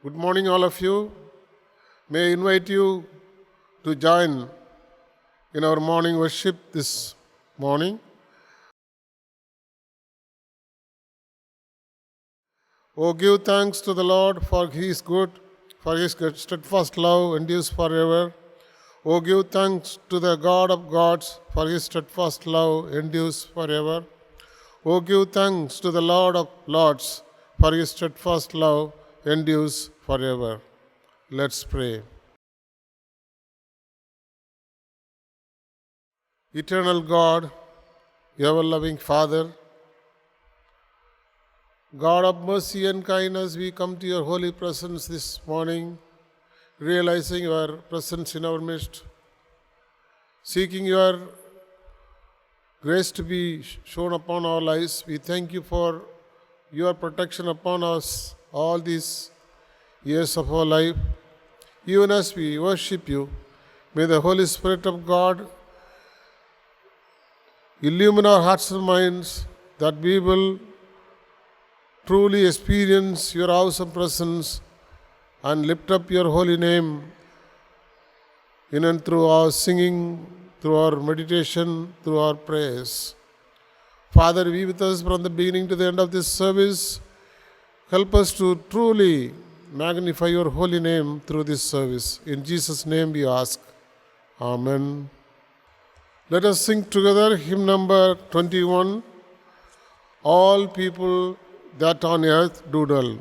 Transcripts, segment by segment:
Good morning, all of you. May I invite you to join in our morning worship this morning. Oh, give thanks to the Lord, for He is good, for His steadfast love endures forever. Oh, give thanks to the God of gods, for His steadfast love endures forever. Oh, give thanks to the Lord of lords, for His steadfast love endures forever. Let's pray. Eternal God, ever-loving Father, God of mercy and kindness, we come to your holy presence this morning, realizing your presence in our midst, seeking your grace to be shown upon our lives. We thank you for your protection upon us all these years of our life. Even as we worship you, may the Holy Spirit of God illumine our hearts and minds that we will truly experience your awesome presence and lift up your holy name in and through our singing, through our meditation, through our prayers. Father, be with us from the beginning to the end of this service. Help us to truly magnify your holy name through this service. In Jesus' name we ask. Amen. Let us sing together hymn number 21, All People That on Earth Do Dwell.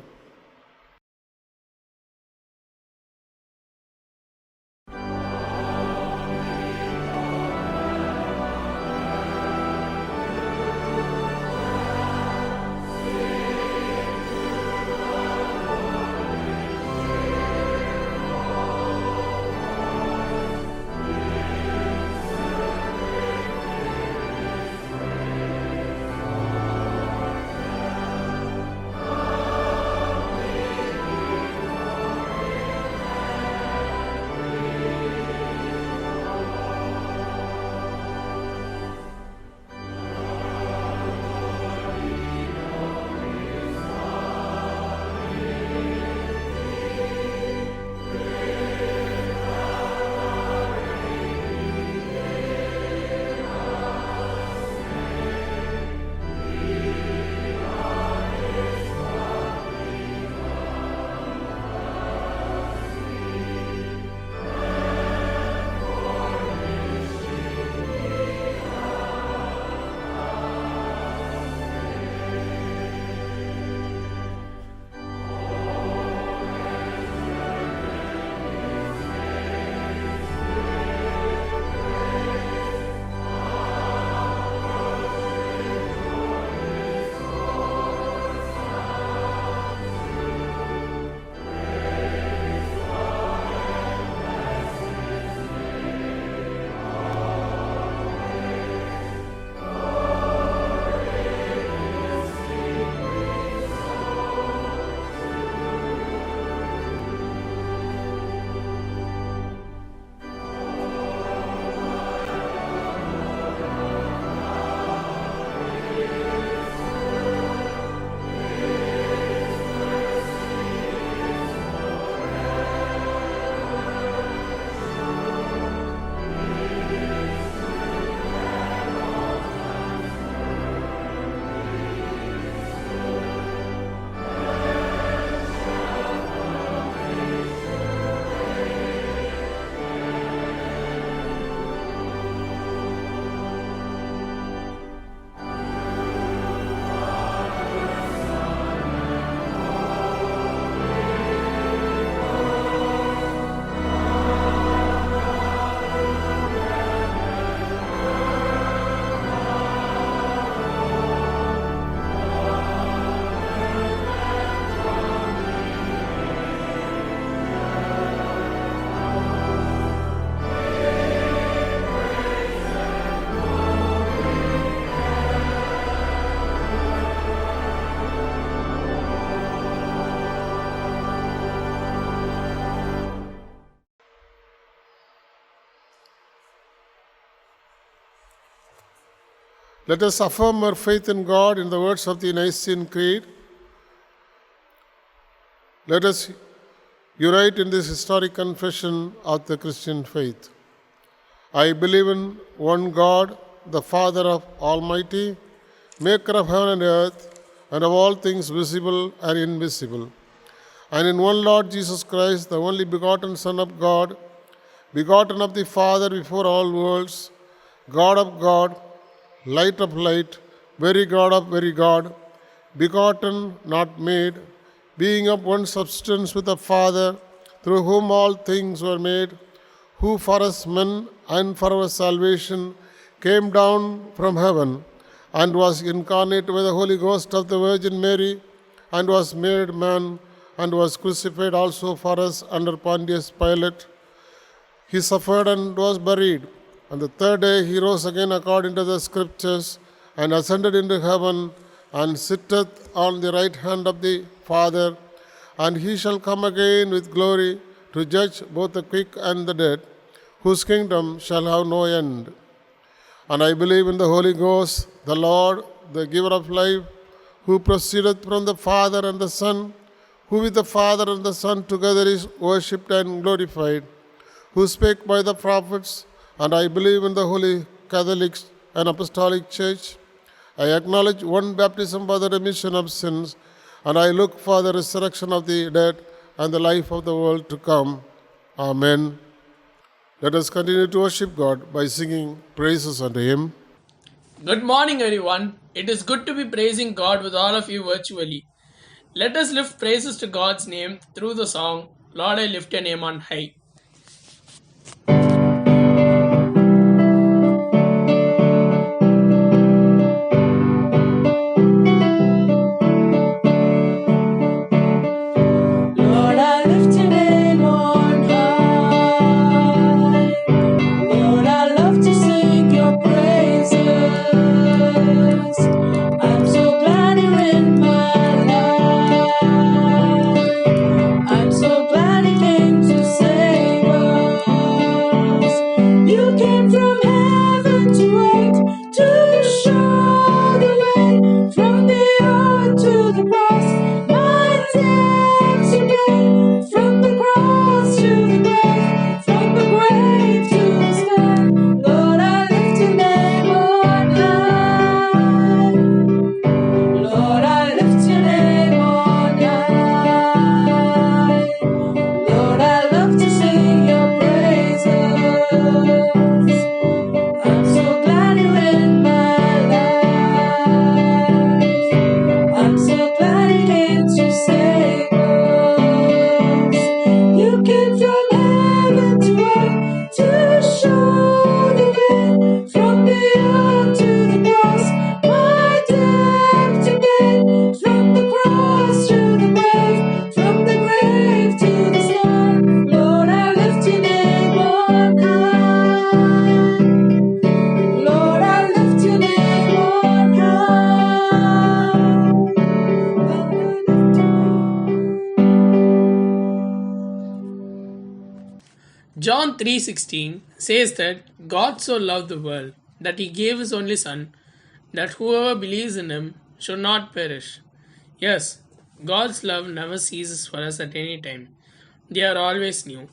Let us affirm our faith in God in the words of the Nicene Creed. Let us You write in this historic confession of the Christian faith, I believe in one God, the Father of Almighty, maker of heaven and earth, and of all things visible and invisible, and in one Lord Jesus Christ, the only begotten Son of God, begotten of the Father before all worlds, God of God, light of light, very God of very God, begotten, not made, being of one substance with the Father, through whom all things were made, who for us men and for our salvation came down from heaven, and was incarnate by the Holy Ghost of the Virgin Mary, and was made man, and was crucified also for us under Pontius Pilate. He suffered and was buried. On the third day he rose again according to the Scriptures, and ascended into heaven, and sitteth on the right hand of the Father. And he shall come again with glory to judge both the quick and the dead, whose kingdom shall have no end. And I believe in the Holy Ghost, the Lord, the giver of life, who proceedeth from the Father and the Son, who with the Father and the Son together is worshipped and glorified, who spake by the prophets. And I believe in the Holy Catholic and Apostolic Church. I acknowledge one baptism for the remission of sins, and I look for the resurrection of the dead and the life of the world to come. Amen. Let us continue to worship God by singing praises unto Him. Good morning, everyone. It is good to be praising God with all of you virtually. Let us lift praises to God's name through the song, Lord, I lift your name on high. John 3:16 says that God so loved the world that He gave His only Son, that whoever believes in Him should not perish. Yes, God's love never ceases for us at any time. They are always new.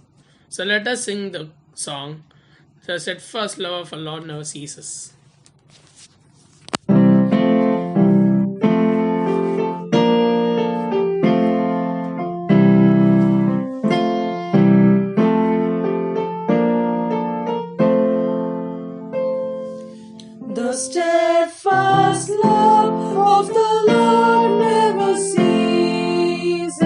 So let us sing the song, The Steadfast Love of our Lord Never Ceases. The steadfast love of the Lord never ceases.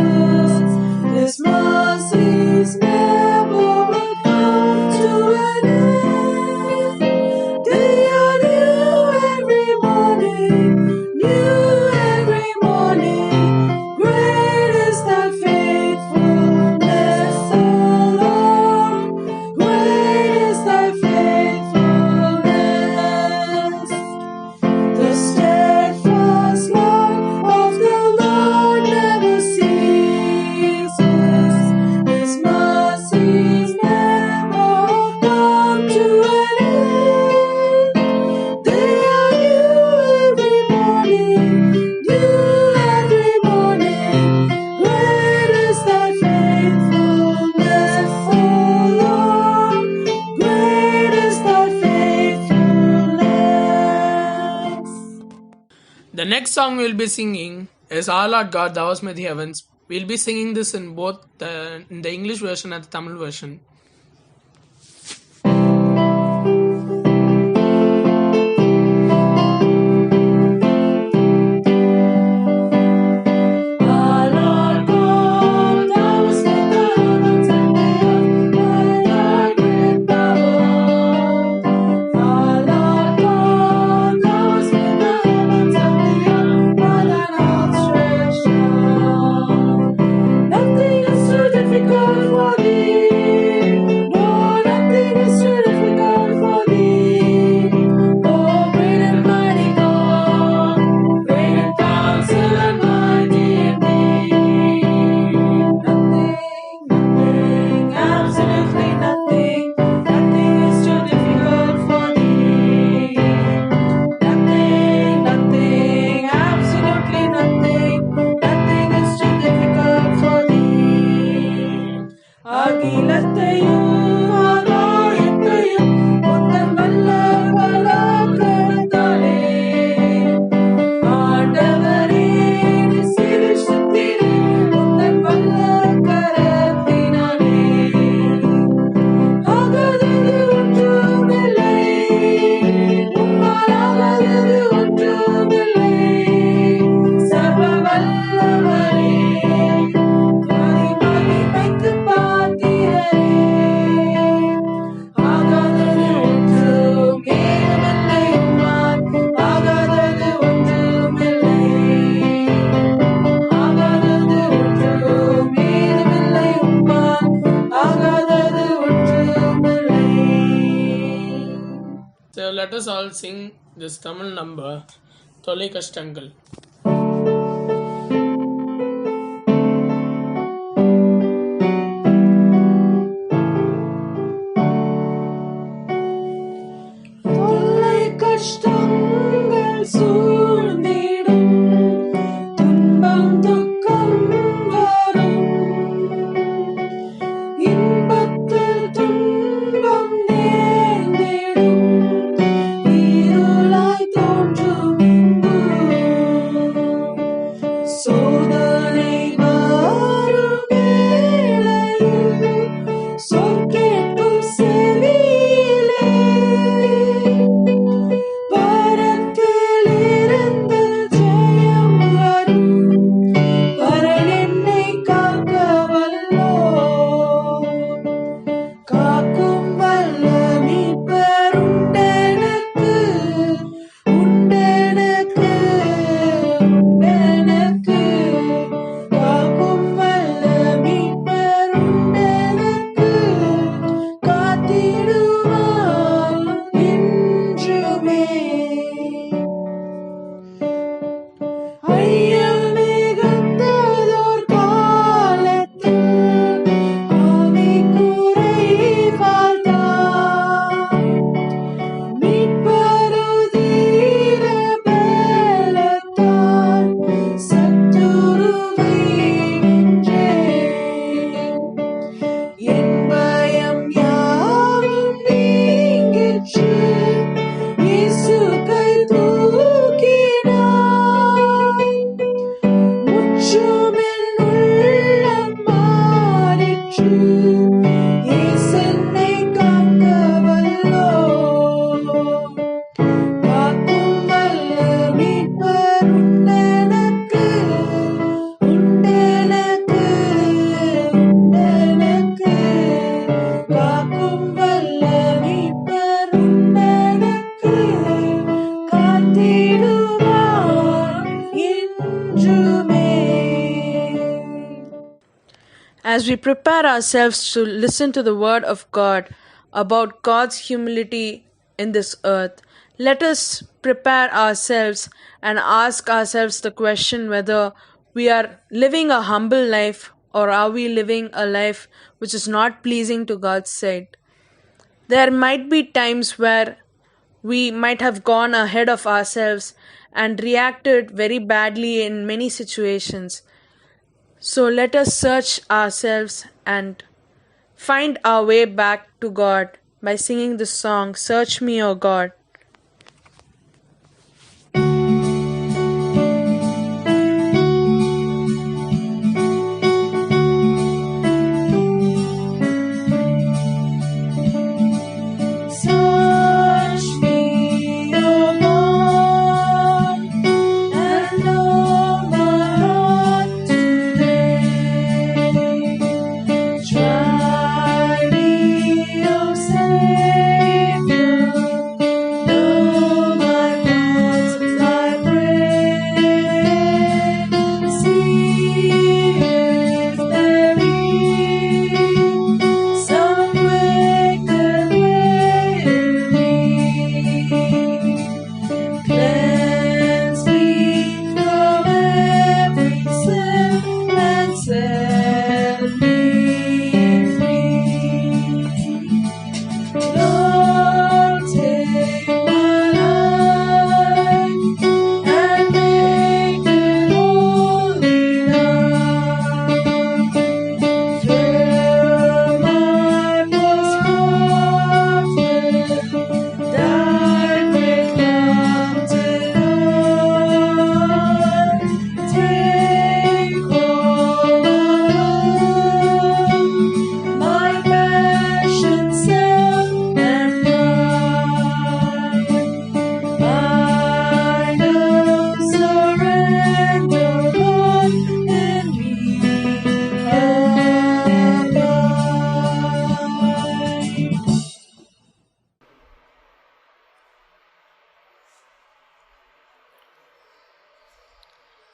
His mercies never will come to an end. They are next song we'll be singing is Our Lord God, Thou Hast Made the Heavens. We'll be singing this in both in the English version and the Tamil version. Our Lord God, Thou hast made the heavens and the earth by Thy great power. Our Lord God, Thou hast made the heavens and the earth by Thine outstretched arm. Nothing is too difficult for Thee. No, nothing is too difficult for Thee. Oh, great and mighty God, great in counsel and mighty indeed. Nothing, absolutely nothing, nothing is too difficult for Thee. Nothing, absolutely nothing is too difficult for Thee. அகிலத்தையும் ஆகாயத்தையும் உந்தன் வல்ல பராக்கிரமத்தாலே ஆண்டவரே நீ சிருஷ்டித்தீரே உந்தன் வல்ல கரத்தினாலே. ஆகாதது ஒன்றுமில்லை, உம்மால் ஆகாதது ஒன்றுமில்லை. சர்வ வல்லவரே, துதி மகிமைக்கு பாத்திரரே. ஆகாதது ஒன்றும் ஏதுமில்லை உம்மால், ஆகாதது ஒன்றுமில்லை. ஆகாதது ஒன்றும் ஏதுமில்லை உம்மால், ஆகாதது ஒன்றுமில்லை. So let us all sing this Tamil number, Tolai Kashtangal. தொல்லை கஷ்டங்கள் சூழ்ந்திடும், துன்பம் துக்கம் வரும். இன்பத்தில் துன்பம் நேர்ந்திடும், இருளாய் தோன்றும் இங்கு. சோதனை வரும் வேளையில் சொற்கேட்கும் செவியிலே பரத்திலிருந்து ஜெயம் வரும். பரன் என்னை காக்க வல்லோர், காக்கும் வல்ல மீட்பர் உண்டெனக்கு, உண்டெனக்கு, உண்டெனக்கு. காக்கும் வல்ல மீட்பர் உண்டெனக்கு, காத்திடுவார் என்றுமே. ஐயம் மிகுந்ததோர் காலத்தில் ஆவி குறைவால் தான் மீட்பருதீர பலத்தால் சத்துருவை வென்றேன். என் பயம் யாவும் நீங்கிற்று, இயேசு கை தூக்கினார். முற்றும் என் உள்ளம் மாறிற்று, இயேசென்னை காக்க வல்லோர். காக்கும் வல்ல மீட்பர் உண்டெனக்கு, உண்டெனக்கு, உண்டெனக்கு. காக்கும் வல்ல மீட்பர் உண்டெனக்கு, காத்திடுவார் என்றுமே. As we prepare ourselves to listen to the word of God about God's humility in this earth, let us prepare ourselves and ask ourselves the question whether we are living a humble life or are we living a life which is not pleasing to God's sight. There might be times where we might have gone ahead of ourselves and reacted very badly in many situations. So let us search ourselves and find our way back to God by singing this song, Search Me, O God.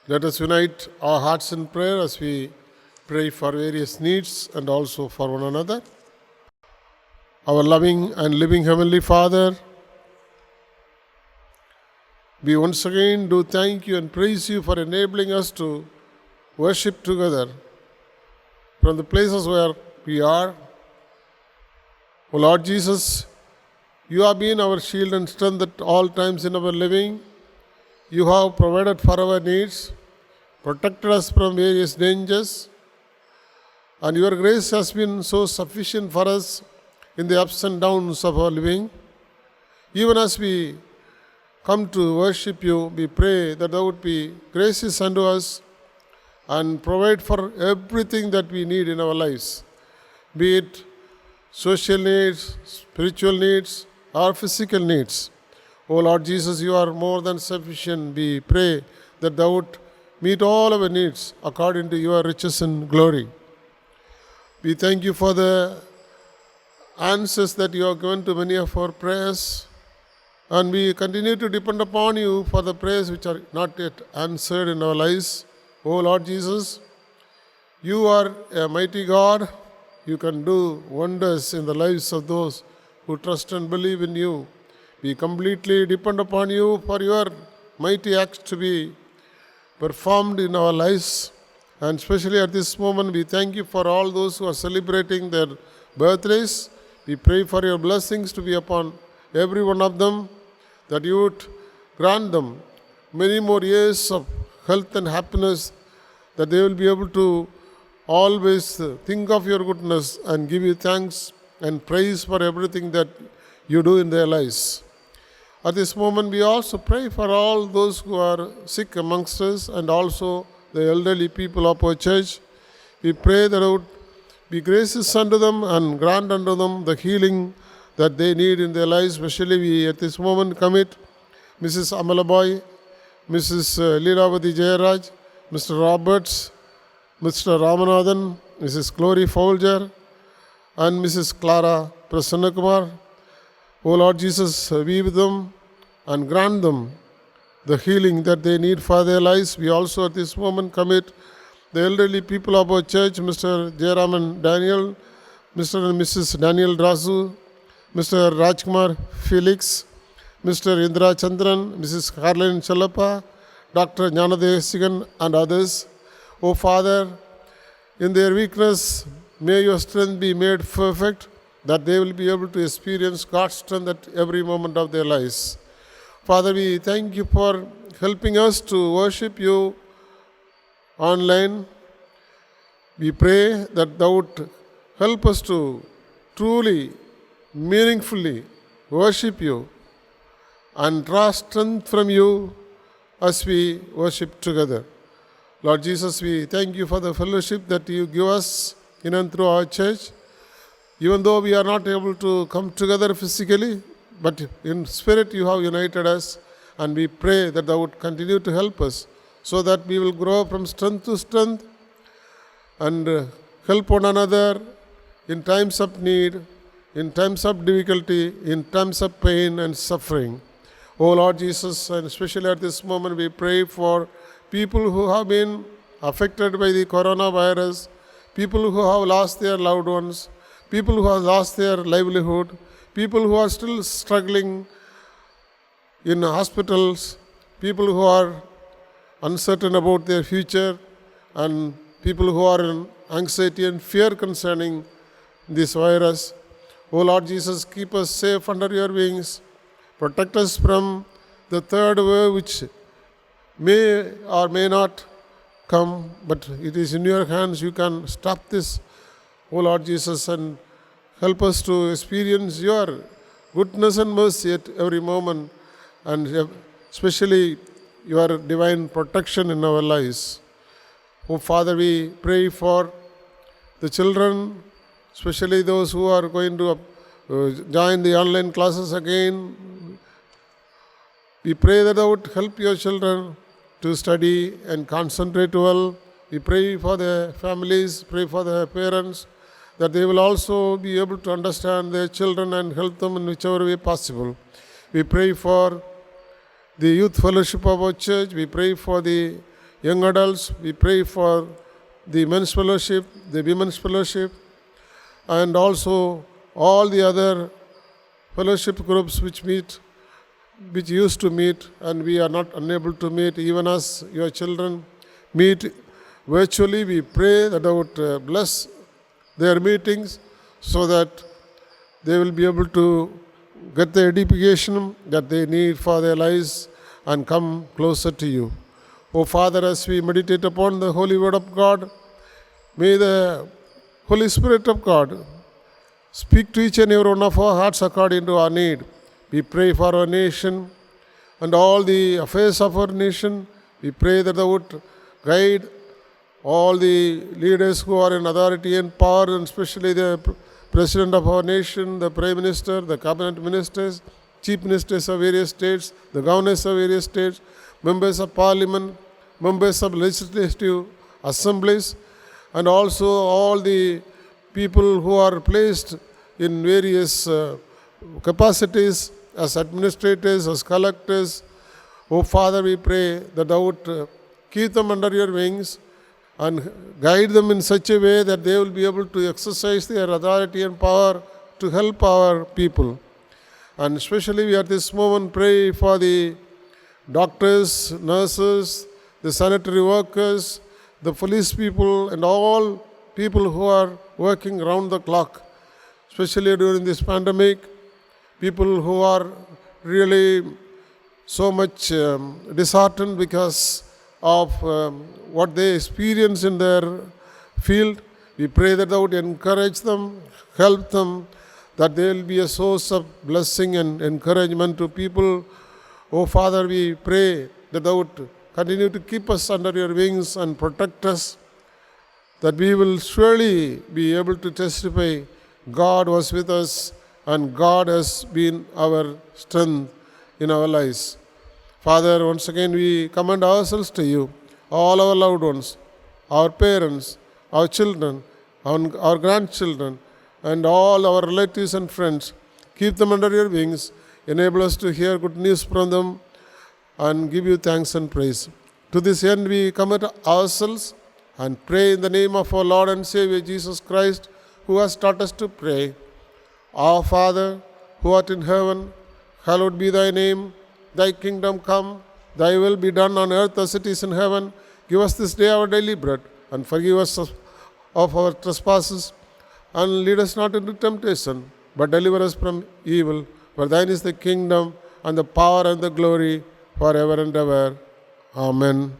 Let us unite our hearts in prayer as we pray for various needs and also for one another. Our loving and living Heavenly Father, we once again do thank you and praise you for enabling us to worship together from the places where we are. O Lord Jesus, you have been our shield and strength at all times in our living. You have provided for our needs, protected us from various dangers, and your grace has been so sufficient for us in the ups and downs of our living. Even as we come to worship you, we pray that thou would be gracious unto us and provide for everything that we need in our lives, be it social needs, spiritual needs, or physical needs. O Lord Jesus, you are more than sufficient. We pray that thou would meet all our needs according to your riches and glory. We thank you for the answers that you have given to many of our prayers, and we continue to depend upon you for the prayers which are not yet answered in our lives. O Lord Jesus, you are a mighty God. You can do wonders in the lives of those who trust and believe in you. We completely depend upon you for your mighty acts to be performed in our lives. And especially at this moment, we thank you for all those who are celebrating their birthdays. We pray for your blessings to be upon every one of them, that you would grant them many more years of health and happiness, that they will be able to always think of your goodness and give you thanks and praise for everything that you do in their lives. At this moment, we also pray for all those who are sick amongst us and also the elderly people of our church. We pray that I would be gracious unto them and grant unto them the healing that they need in their lives. Especially we at this moment commit Mrs. Amalaboy, Mrs. Leelavati Jayaraj, Mr. Roberts, Mr. Ramanathan, Mrs. Glory Folger, and Mrs. Clara Prasannakumar. O Lord Jesus, be with them and grant them the healing that they need for their lives. We also at this moment commit the elderly people of our church, Mr. Jairam and Daniel, Mr. and Mrs. Daniel Rasu, Mr. Rajkumar Felix, Mr. Indra Chandran, Mrs. Carlin Chalapa, Dr. Jnanadesigan, and others. O Father, in their weakness, may your strength be made perfect, that they will be able to experience God's strength at every moment of their lives. Father, we thank you for helping us to worship you online. We pray that thou would help us to truly, meaningfully worship you and draw strength from you as we worship together. Lord Jesus, we thank you for the fellowship that you give us in and through our church. Even though we are not able to come together physically, but in spirit you have united us, and we pray that thou would continue to help us so that we will grow from strength to strength and help one another in times of need, in times of difficulty, in times of pain and suffering. O Lord Jesus, and especially at this moment we pray for people who have been affected by the coronavirus, people who have lost their loved ones, people who have lost their livelihood, people who are still struggling in hospitals, people who are uncertain about their future, and people who are in anxiety and fear concerning this virus. O Lord Jesus, keep us safe under your wings. Protect us from the third wave, which may or may not come, but it is in your hands. You can stop this, O Lord Jesus, and help us to experience your goodness and mercy at every moment, and especially your divine protection in our lives. Oh Father, we pray for the children, especially those who are going to join the online classes again. We pray that thou would help your children to study and concentrate well. We pray for the families, pray for the parents, that they will also be able to understand their children and help them in whichever way possible. We pray for the youth fellowship of our church. We pray for the young adults. We pray for the men's fellowship, the women's fellowship, and also all the other fellowship groups which used to meet, and we are not unable to meet. Even as your children meet virtually, we pray that thou would bless their meetings so that they will be able to get the edification that they need for their lives and come closer to you. O Father, as we meditate upon the holy word of God, may the Holy Spirit of God speak to each and every one of our hearts according to our need. We pray for our nation and all the affairs of our nation. We pray that thou would guide all the leaders who are in authority and power, and especially the President of our nation, the Prime Minister, the Cabinet Ministers, Chief Ministers of various states, the Governors of various states, Members of Parliament, Members of Legislative Assemblies, and also all the people who are placed in various capacities as administrators, as collectors. Oh Father, we pray that thou would keep them under your wings and guide them in such a way that they will be able to exercise their authority and power to help our people. And especially we at this moment pray for the doctors, nurses, the sanitary workers, the police people, and all people who are working round the clock, especially during this pandemic, people who are really so much disheartened because of what they experience in their field. We pray that thou would encourage them, help them, that they will be a source of blessing and encouragement to people. Oh Father, we pray that thou would continue to keep us under your wings and protect us, that we will surely be able to testify God was with us and God has been our strength in our lives. Father, once again we commend ourselves to you, all our loved ones, our parents, our children, our grandchildren, and all our relatives and friends. Keep them under your wings. Enable us to hear good news from them and give you thanks and praise. To this end we commit ourselves and pray in the name of our Lord and Savior Jesus Christ, who has taught us to pray. Our Father, who art in heaven, hallowed be thy name. Thy kingdom come, thy will be done on earth as it is in heaven. Give us this day our daily bread, and forgive us of our trespasses, and lead us not into temptation, but deliver us from evil. For thine is the kingdom, and the power, and the glory, forever and ever. Amen.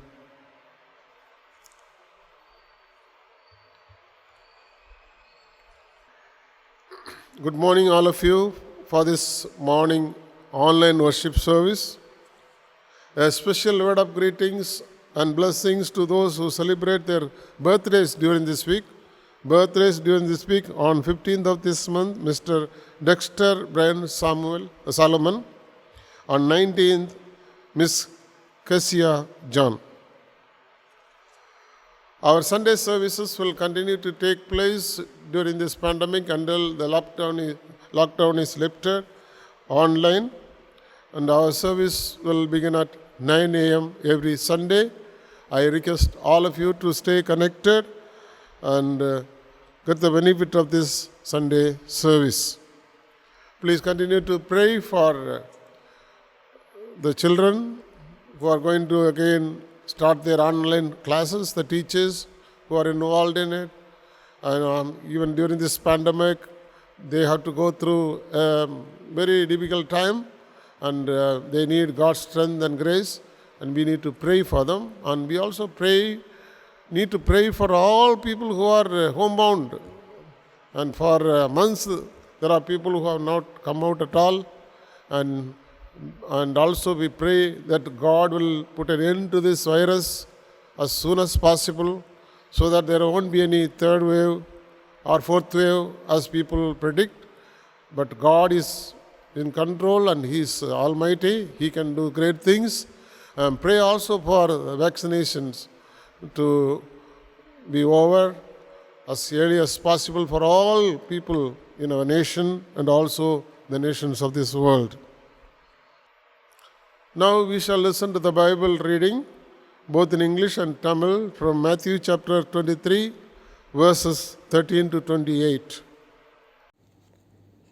Good morning, all of you, for this morning online worship service. A special word of greetings and blessings to those who celebrate their birthdays during this week. Birthdays during this week on 15th of this month, Mr. Dexter Brian Solomon. On 19th, Miss Cassia John. Our Sunday services will continue to take place during this pandemic until the lockdown is lifted online, and our service will begin at 9 a.m. every Sunday. I request all of you to stay connected and get the benefit of this Sunday service. Please continue to pray for the children who are going to again start their online classes, the teachers who are involved in it. And even during this pandemic, they have to go through a very difficult time, and they need God's strength and grace, and we need to pray for them. And we also need to pray for all people who are homebound. And for months, there are people who have not come out at all. And also we pray that God will put an end to this virus as soon as possible, so that there won't be any third wave or fourth wave as people predict. But God is in control and He is almighty. He can do great things. Pray also for vaccinations to be over as early as possible for all people in our nation and also the nations of this world. Now we shall listen to the Bible reading both in English and Tamil, from Matthew chapter 23, verses 13 to 28.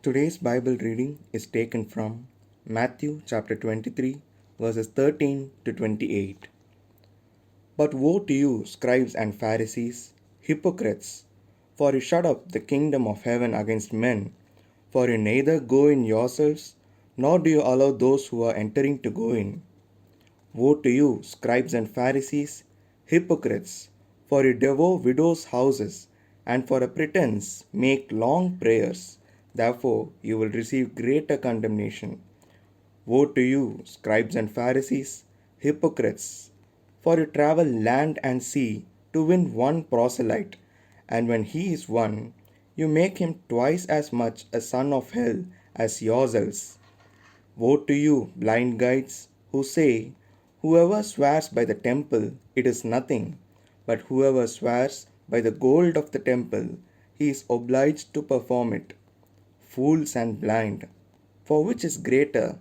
Today's Bible reading is taken from Matthew chapter 23, verses 13 to 28. But woe to you, scribes and Pharisees, hypocrites! For you shut up the kingdom of heaven against men. For you neither go in yourselves, nor do you allow those who are entering to go in. Woe to you, scribes and Pharisees, hypocrites! For you devour widows' houses, and for a pretense make long prayers. Therefore you will receive greater condemnation. Woe to you, scribes and Pharisees, hypocrites! For you travel land and sea to win one proselyte, and when he is won, you make him twice as much a son of hell as yourselves. Woe to you, blind guides, who say, whoever swears by the temple, it is nothing, but whoever swears by the gold of the temple, he is obliged to perform it. Fools and blind! For which is greater,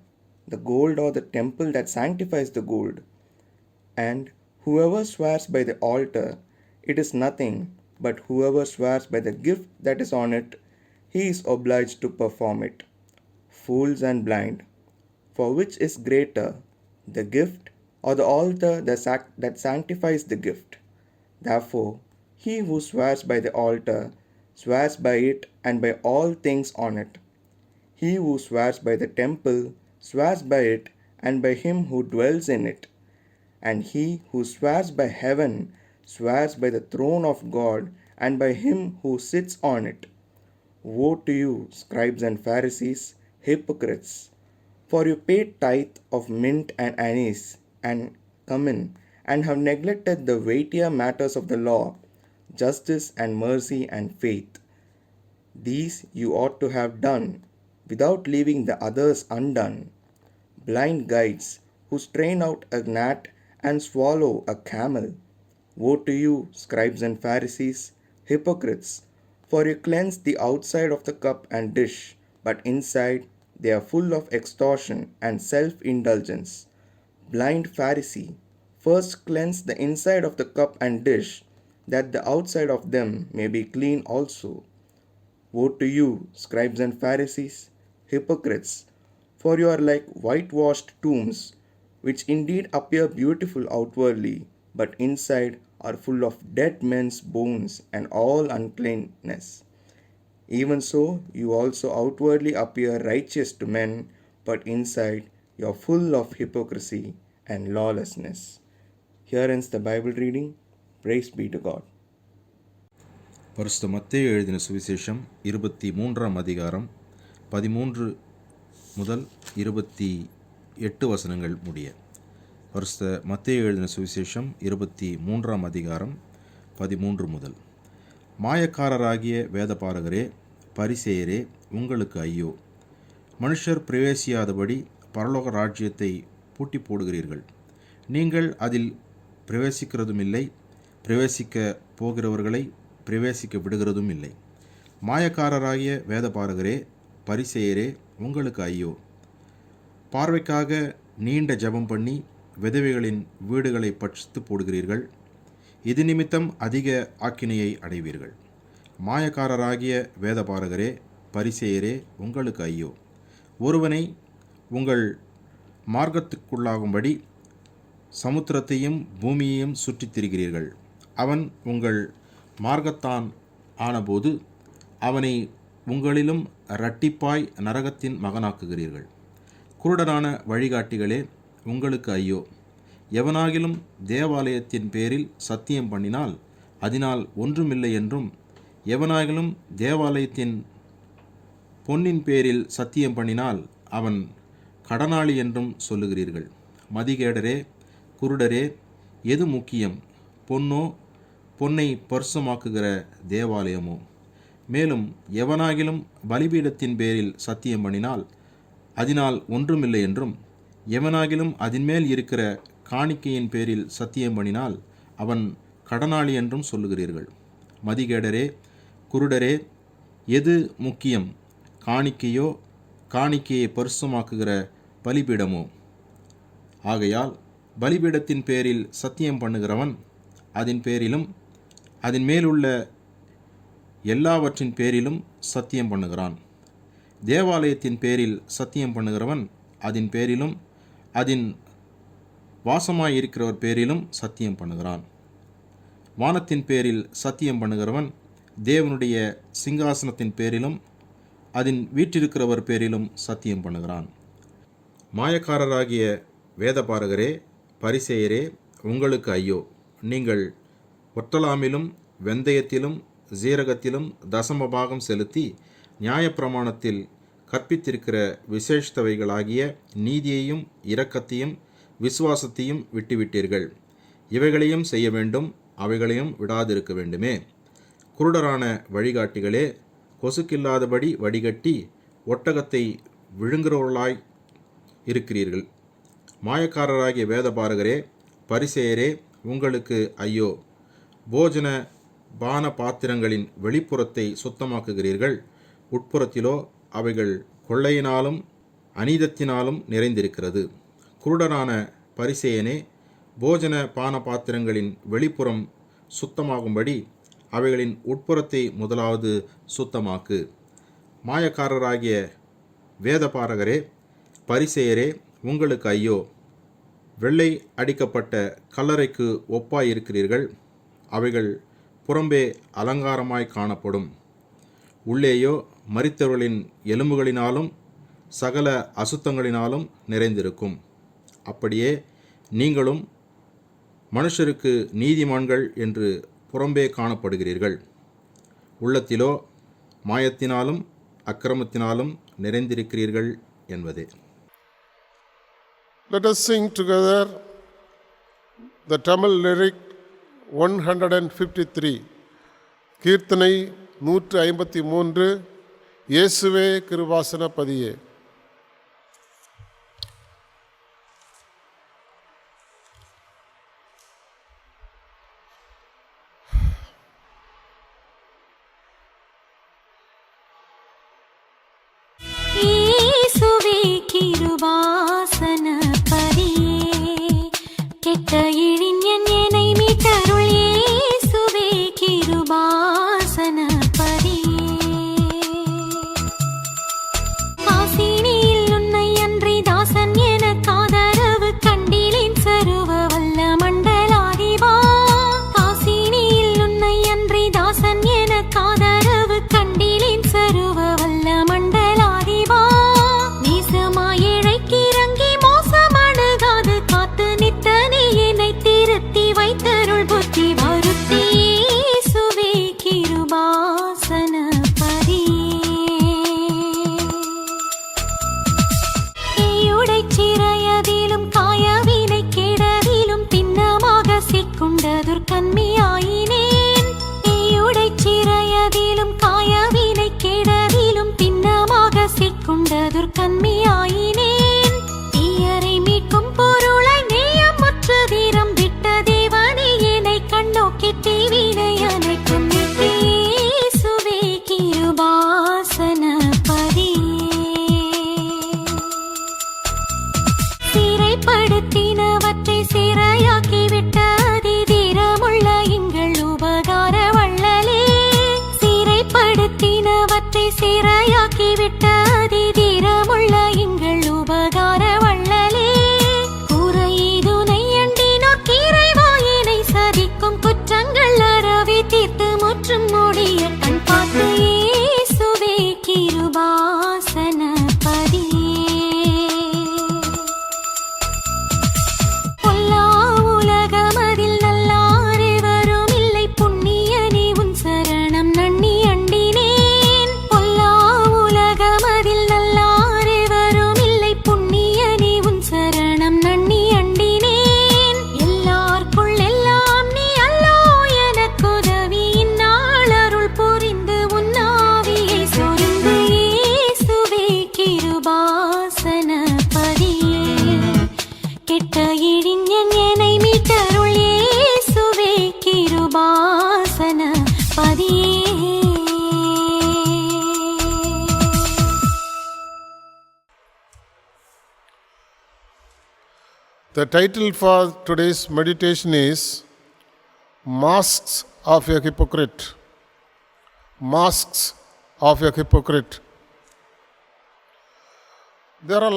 the gold or the temple that sanctifies the gold? And whoever swears by the altar, it is nothing, but whoever swears by the gift that is on it, he is obliged to perform it. Fools and blind! For which is greater, the gift or the altar that sanctifies the gift? Therefore, he who swears by the altar swears by it and by all things on it. He who swears by the temple swears by it and by him who dwells in it. And he who swears by heaven swears by the throne of God and by him who sits on it. Woe to you, scribes and Pharisees, hypocrites! For you pay tithe of mint and anise and cumin, and have neglected the weightier matters of the law, justice and mercy and faith. These you ought to have done, without leaving the others undone. Blind guides, who strain out a gnat and swallow a camel. Woe to you, scribes and Pharisees, hypocrites! For you cleanse the outside of the cup and dish, but inside they are full of extortion and self-indulgence. Blind Pharisee, first cleanse the inside of the cup and dish, that the outside of them may be clean also. Woe to you, scribes and Pharisees, hypocrites! For you are like whitewashed tombs, which indeed appear beautiful outwardly, but inside are full of dead men's bones and all uncleanness. Even so, you also outwardly appear righteous to men, but inside you are full of hypocrisy and lawlessness. Here ends the Bible reading. Praise be to God. பரிசுத்த மத்தேயு எழுதின சுவிசேஷம் 23ஆம் அதிகாரம் 13 முதல் 28 வசனங்கள் முடிய. பரிசுத்த மத்தேயு எழுதின சுவிசேஷம் 23ஆம் அதிகாரம் 13 முதல். மாயக்காரராகிய வேதபாரகரே, பரிசேயரே, உங்களுக்கு ஐயோ! மனுஷர் பிரவேசியாதபடி பரலோக ராஜ்யத்தை பூட்டி போடுகிறீர்கள். நீங்கள் அதில் பிரவேசிக்கிறதுமில்லை, பிரவேசிக்க போகிறவர்களை பிரவேசிக்க விடுகிறதும் இல்லை. மாயக்காரராகிய வேதபாரகரே, பரிசேயரே, உங்களுக்கு ஐயோ! பார்வைக்காக நீண்ட ஜெபம் பண்ணி விதவைகளின் வீடுகளை பட்சித்து போடுகிறீர்கள். இது நிமித்தம் அதிக ஆக்கினையை அடைவீர்கள். மாயக்காரராகிய வேதபாரகரே, பரிசேயரே, உங்களுக்கு ஐயோ! ஒருவனை உங்கள் மார்க்கத்துக்குள்ளாகும்படி சமுத்திரத்தையும் பூமியையும் சுற்றித் திரிகிறீர்கள். அவன் உங்கள் மார்க்கத்தான் ஆனபோது அவனை உங்களிலும் இரட்டிப்பாய் நரகத்தின் மகனாக்குகிறீர்கள். குருடரான வழிகாட்டிகளே, உங்களுக்கு ஐயோ! எவனாகிலும் தேவாலயத்தின் பேரில் சத்தியம் பண்ணினால் அதனால் ஒன்றுமில்லை என்றும், எவனாகிலும் தேவாலயத்தின் பொன்னின் பேரில் சத்தியம் பண்ணினால் அவன் கடனாளி என்றும் சொல்லுகிறீர்கள். மதிகேடரே, குருடரே, எது முக்கியம்? பொன்னை பரிசுத்தமாக்குகிற தேவாலயமோ? மேலும் எவனாகிலும் பலிபீடத்தின் பேரில் சத்தியம் பண்ணினால் அதனால் ஒன்றுமில்லை என்றும், எவனாகிலும் அதின்மேல் இருக்கிற காணிக்கையின் பேரில் சத்தியம் பண்ணினால் அவன் கடனாளி என்றும் சொல்லுகிறீர்கள். மதிகேடரே, குருடரே, எது முக்கியம்? காணிக்கையை பரிசுத்தமாக்குகிற பலிபீடமோ? ஆகையால் பலிபீடத்தின் பேரில் சத்தியம் பண்ணுகிறவன் அதன் பேரிலும் அதன் மேலுள்ள எல்லாவற்றின் பேரிலும் சத்தியம் பண்ணுகிறான். தேவாலயத்தின் பேரில் சத்தியம் பண்ணுகிறவன் அதன் பேரிலும் அதன் வாசமாயிருக்கிறவர் பேரிலும் சத்தியம் பண்ணுகிறான். வானத்தின் பேரில் சத்தியம் பண்ணுகிறவன் தேவனுடைய சிங்காசனத்தின் பேரிலும் அதன் வீற்றிருக்கிறவர் பேரிலும் சத்தியம் பண்ணுகிறான். மாயக்காரராகிய வேதபாரகரே, பரிசேயரே, உங்களுக்கு ஐயோ! நீங்கள் ஒட்டலாமிலும் வெந்தயத்திலும் ஜீரகத்திலும் தசமபாகம் செலுத்தி நியாயப்பிரமாணத்தில் கற்பித்திருக்கிற விசேஷத்தவைகளாகிய நீதியையும் இரக்கத்தையும் விசுவாசத்தையும் விட்டுவிட்டீர்கள். இவைகளையும் செய்ய வேண்டும், அவைகளையும் விடாதிருக்க வேண்டுமே. குருடரான வழிகாட்டிகளே, கொசுக்கில்லாதபடி வடிகட்டி ஒட்டகத்தை விழுங்குகிறவர்களாய் இருக்கிறீர்கள். மாயக்காரராகிய வேதபாரகரே, பரிசேயரே, உங்களுக்கு ஐயோ! போஜன பான பாத்திரங்களின் வெளிப்புறத்தை சுத்தமாக்குகிறீர்கள், உட்புறத்திலோ அவைகள் கொள்ளையினாலும் அநீதத்தினாலும் நிறைந்திருக்கிறது. குருடரான பரிசேயனே, போஜன பான பாத்திரங்களின் வெளிப்புறம் சுத்தமாகும்படி அவைகளின் உட்புறத்தை முதலாவது சுத்தமாக்கு. மாயக்காரராகிய வேதபாரகரே, பரிசேயரே, உங்களுக்கு ஐயோ! வெள்ளை அடிக்கப்பட்ட கல்லறைக்கு ஒப்பாயிருக்கிறீர்கள். அவைகள் புறம்பே அலங்காரமாய் காணப்படும், உள்ளேயோ மரித்தவர்களின் எலும்புகளினாலும் சகல அசுத்தங்களினாலும் நிறைந்திருக்கும். அப்படியே நீங்களும் மனுஷருக்கு நீதிமான்கள் என்று புறம்பே காணப்படுகிறீர்கள், உள்ளத்திலோ மாயத்தினாலும் அக்கிரமத்தினாலும் நிறைந்திருக்கிறீர்கள் என்பதே. Let us sing together the Tamil lyric 153. கீர்த்தனை 153, இயேசுவே கிருபாசன பதியே. இயேசுவே கிருபாசன பதியே, கெட்ட இழிஞன் என்னை மீட்டருள். இயேசுவே கிருபாசன பதியே, ஆசீனியில் உன்னை அன்றி தாசன் எனக் ஆதரவு கண்டிலேன் சருவ வல்ல மண்டலாதிபா. ஆசீனியில் உன்னை அன்றி தாசன் எனக் ஆதரவு கண்டிலேன் சருவ வல்ல மண்டலாதிபா. நேசமாய் இழைக்கிறங்கி மோசமணுகாது காத்து நித்தனே என்னை திருத்தி வைத்தருள் புத்தி வருத்தி. இயேசுவே கிருபாசன பதியே, சிறையதிலும் காயவினை கெடவிலும் பின்னமாக சிக்குண்டதுர் கண்மியாயினேன். சிறையதிலும் The title for today's meditation is Masks of a Hypocrite. Masks of a Hypocrite. There are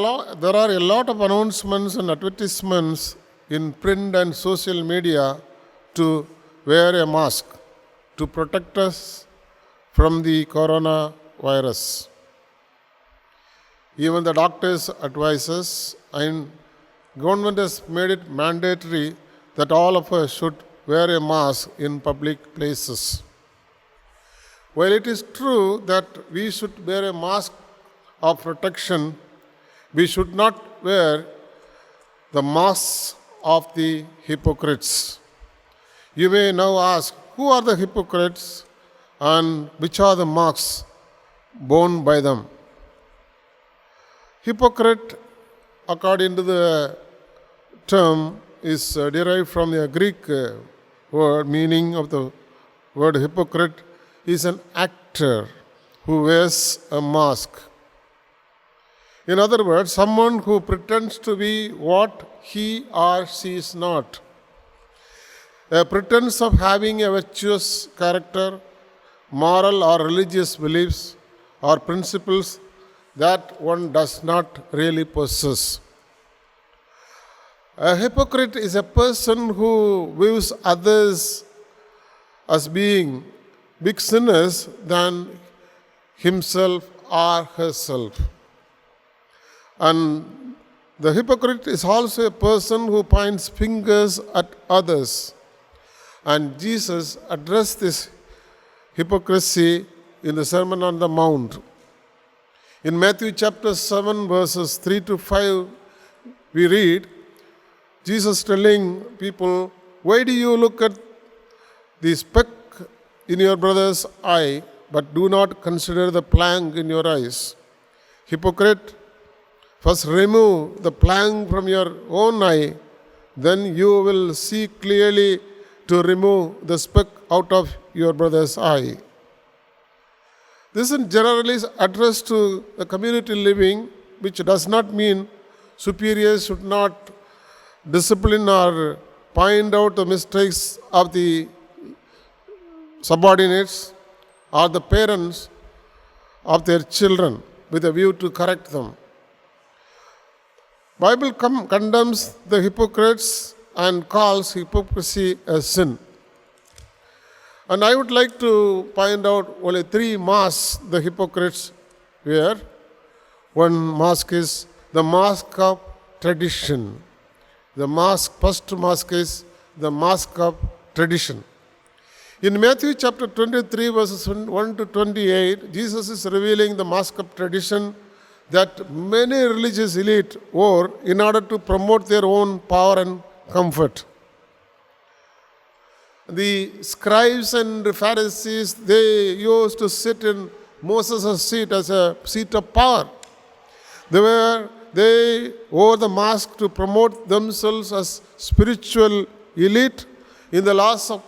a lot of announcements and advertisements in print and social media to wear a mask to protect us from the coronavirus. Even the doctors advise us, and government has made it mandatory that all of us should wear a mask in public places. While it is true that we should wear a mask of protection, we should not wear the masks of the hypocrites. You may now ask, who are the hypocrites and which are the marks borne by them? Hypocrite, according to the term, is derived from the Greek word. Meaning of the word hypocrite is an actor who wears a mask. In other words, someone who pretends to be what he or she is not. A pretense of having a virtuous character, moral or religious beliefs or principles that one does not really possess. A hypocrite is a person who views others as being big sinners than himself or herself. And the hypocrite is also a person who points fingers at others. And Jesus addressed this hypocrisy in the Sermon on the Mount. In Matthew chapter 7, verses 3 to 5, we read Jesus telling people, "Why do you look at the speck in your brother's eye, but do not consider the plank in your eyes? Hypocrite, first remove the plank from your own eye, then you will see clearly to remove the speck out of your brother's eye." This is generally addressed to the community living, which does not mean superiors should not discipline or point out the mistakes of the subordinates or the parents of their children with a view to correct them. Bible condemns the hypocrites and calls hypocrisy a sin. And I would like to point out only three masks the hypocrites wear. One mask is the mask of tradition. First mask is the mask of tradition. In Matthew chapter 23, verses 1 to 28, Jesus is revealing the mask of tradition that many religious elite wore in order to promote their own power and comfort. The scribes and Pharisees, they used to sit in Moses' seat as a seat of power. They wore the mask to promote themselves as spiritual elite in the laws of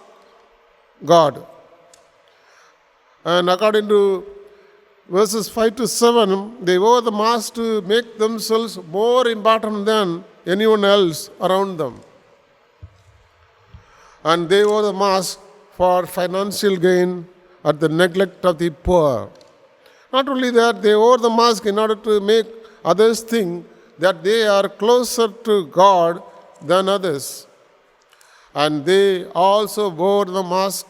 God. And according to verses 5 to 7, they wore the mask to make themselves more important than anyone else around them. And they wore the mask for financial gain at the neglect of the poor. Not only that, they wore the mask in order to make others think that they are closer to God than others. And they also wore the mask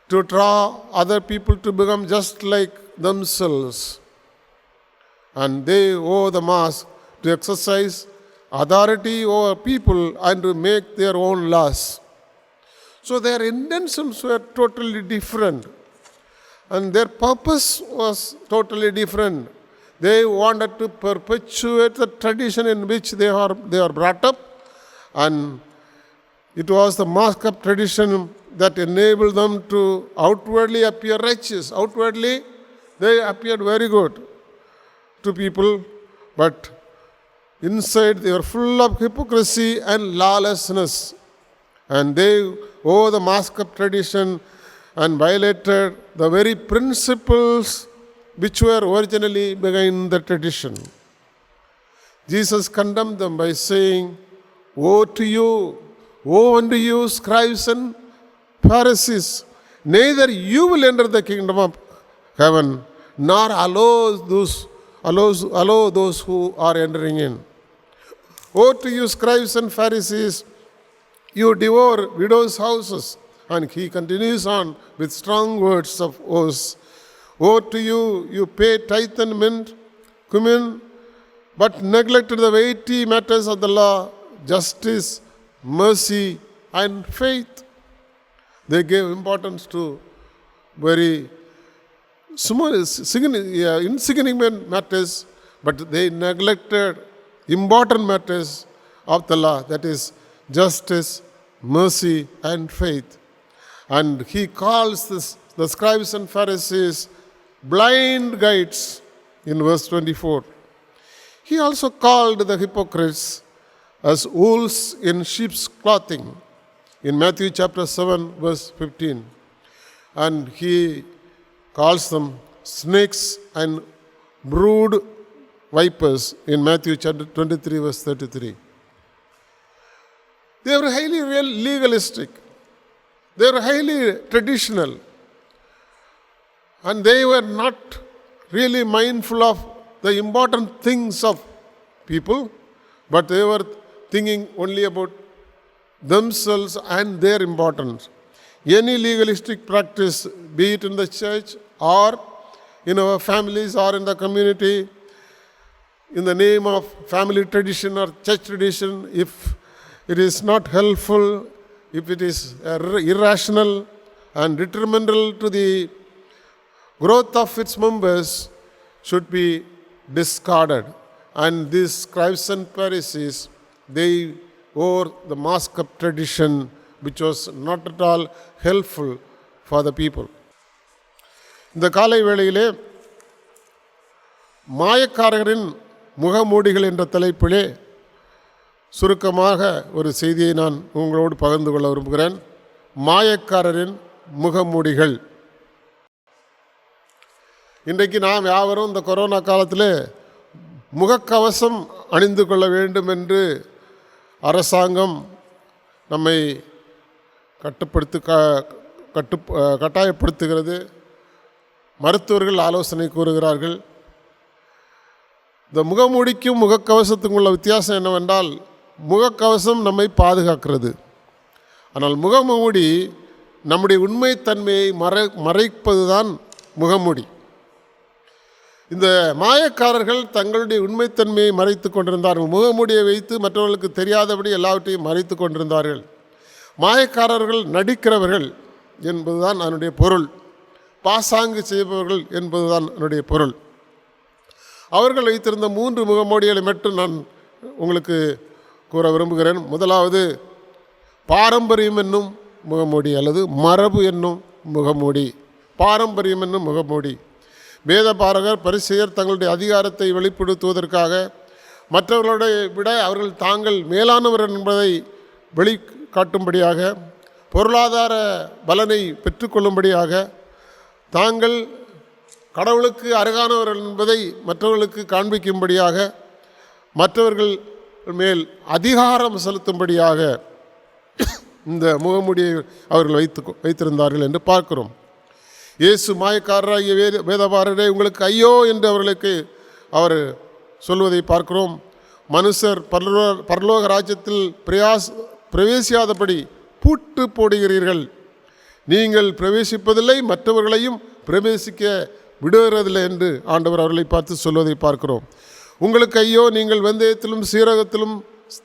to draw other people to become just like themselves. And they wore the mask to exercise authority over people and to make their own laws. So their intentions were totally different. And their purpose was totally different. They wanted to perpetuate the tradition in which they are brought up. And it was the mask of tradition that enabled them to outwardly appear righteous. Outwardly, they appeared very good to people, but inside they were full of hypocrisy and lawlessness. And they wore the mask of tradition and violated the very principles which were originally behind the tradition. Jesus condemned them by saying, Woe to you, woe unto you, scribes and Pharisees, neither you will enter the kingdom of heaven, nor allow those who are entering in. Woe to you, scribes and Pharisees, you devour widows' houses. And he continues on with strong words of oaths. Woe to you, you pay tithe and mint, cumin, but neglected the weighty matters of the law, justice, mercy, and faith. They gave importance to very small, insignificant matters, but they neglected important matters of the law, that is justice, mercy, and faith. And he calls the scribes and Pharisees blind guides in verse 24. He also called the hypocrites as wolves in sheep's clothing in Matthew chapter 7 verse 15. And he calls them snakes and brood vipers in Matthew chapter 23 verse 33. They were highly legalistic. They were highly traditional. And they were not really mindful of the important things of people, but they were thinking only about themselves and their importance. Any legalistic practice, be it in the church or in our families or in the community, in the name of family tradition or church tradition, if it is not helpful, if it is irrational and detrimental to the growth of its members, should be discarded. And these scribes and Pharisees, they wore the mask of tradition, which was not at all helpful for the people. இந்த காலை வேளையிலே மாயக்காரரின் முகமூடிகள் என்ற தலைப்பிலே சுருக்கமாக ஒரு செய்தியை நான் உங்களோடு பகிர்ந்து கொள்ள விரும்புகிறேன். மாயக்காரரின் முகமூடிகள். இன்றைக்கு நாம் யாவரும் இந்த கொரோனா காலத்தில் முகக்கவசம் அணிந்து கொள்ள வேண்டும் என்று அரசாங்கம் நம்மை கட்டாயப்படுத்துகிறது. மருத்துவர்கள் ஆலோசனை கூறுகிறார்கள். இந்த முகமூடிக்கும் முகக்கவசத்துக்கும் உள்ள வித்தியாசம் என்னவென்றால், முகக்கவசம் நம்மை பாதுகாக்கிறது. ஆனால் முகமூடி நம்முடைய உண்மைத்தன்மையை மறைப்பது தான் முகமூடி. இந்த மாயக்காரர்கள் தங்களுடைய உண்மைத்தன்மையை மறைத்து கொண்டிருந்தார்கள். முகமூடியை வைத்து மற்றவர்களுக்கு தெரியாதபடி எல்லாவற்றையும் மறைத்து கொண்டிருந்தார்கள். மாயக்காரர்கள் நடிக்கிறவர்கள் என்பதுதான் அதனுடைய பொருள். பாசாங்கு செய்பவர்கள் என்பதுதான் அதனுடைய பொருள். அவர்கள் வைத்திருந்த 3 முகமூடிகளை மட்டும் நான் உங்களுக்கு கூற விரும்புகிறேன். முதலாவது பாரம்பரியம் என்னும் முகமூடி அல்லது மரபு என்னும் முகமூடி. பாரம்பரியம் என்னும் முகமூடி. வேதபாரகர் பரிசேயர் தங்களுடைய அதிகாரத்தை வெளிப்படுத்துவதற்காக, மற்றவர்களை விட அவர்கள் தாங்கள் மேலானவர் என்பதை வெளிக்காட்டும்படியாக, பொருளாதார பலனை பெற்றுக்கொள்ளும்படியாக, தாங்கள் கடவுளுக்கு அருகானவர்கள் என்பதை மற்றவர்களுக்கு காண்பிக்கும்படியாக, மற்றவர்கள் மேல் அதிகாரம் செலுத்தும்படியாக இந்த முகமூடியை அவர்கள் வைத்திருந்தார்கள் என்று பார்க்கிறோம். இயேசு மாயக்காரராகிய வேதபாரரே உங்களுக்கு ஐயோ என்று அவர்களுக்கு அவர் சொல்வதை பார்க்கிறோம். மனுஷர் பரலோக ராஜ்யத்தில் பிரவேசியாதபடி பூட்டு போடுகிறீர்கள். நீங்கள் பிரவேசிப்பதில்லை, மற்றவர்களையும் பிரவேசிக்க விடுகிறதில்லை என்று ஆண்டவர் அவர்களை பார்த்து சொல்வதை பார்க்கிறோம். உங்களுக்கு ஐயோ, நீங்கள் வெந்தயத்திலும் சீரகத்திலும்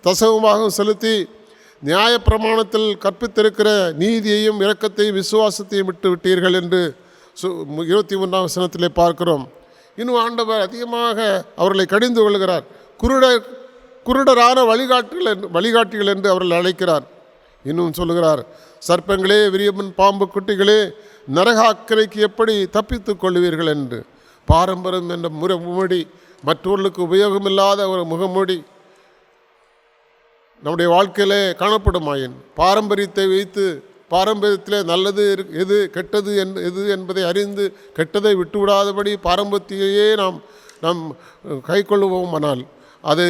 தசமமாக செலுத்தி நியாயப்பிரமாணத்தில் கற்பித்திருக்கிற நீதியையும் இரக்கத்தையும் விசுவாசத்தையும் விட்டு விட்டீர்கள் என்று 23ஆம் வசனத்திலே பார்க்கிறோம். இன்னும் ஆண்டவர் அதிகமாக அவர்களை கடிந்து கொள்கிறார். குருடரான வழிகாட்டிகள் என்று அவர்கள் அழைக்கிறார். இன்னும் சொல்லுகிறார், சர்ப்பங்களே, விரியமன் பாம்பு குட்டிகளே, நரக அக்கறைக்கு எப்படி தப்பித்துக் கொள்வீர்கள் என்று. பாரம்பரியம் என்ற முகமூடி மற்றவர்களுக்கு உபயோகமில்லாத ஒரு முகமூடி நம்முடைய வாழ்க்கையிலே காணப்படுமாயின், பாரம்பரியத்தை வைத்து பாரம்பரியத்திலே நல்லது எது கெட்டது எது என்பதை அறிந்து கெட்டதை விட்டுவிடாதபடி பாரம்பரியத்தையே நாம் கை கொள்ளுவோமானால் அதை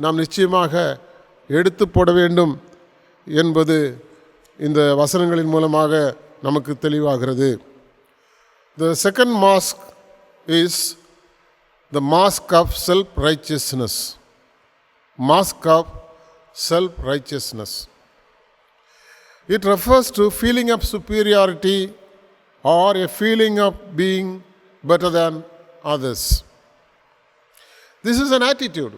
நாம் நிச்சயமாக எடுத்து போட வேண்டும் என்பது இந்த வசனங்களின் மூலமாக நமக்கு தெளிவாகிறது. The second mask is the mask of self-righteousness. Mask of self-righteousness. It refers to feeling of superiority or a feeling of being better than others. This is an attitude.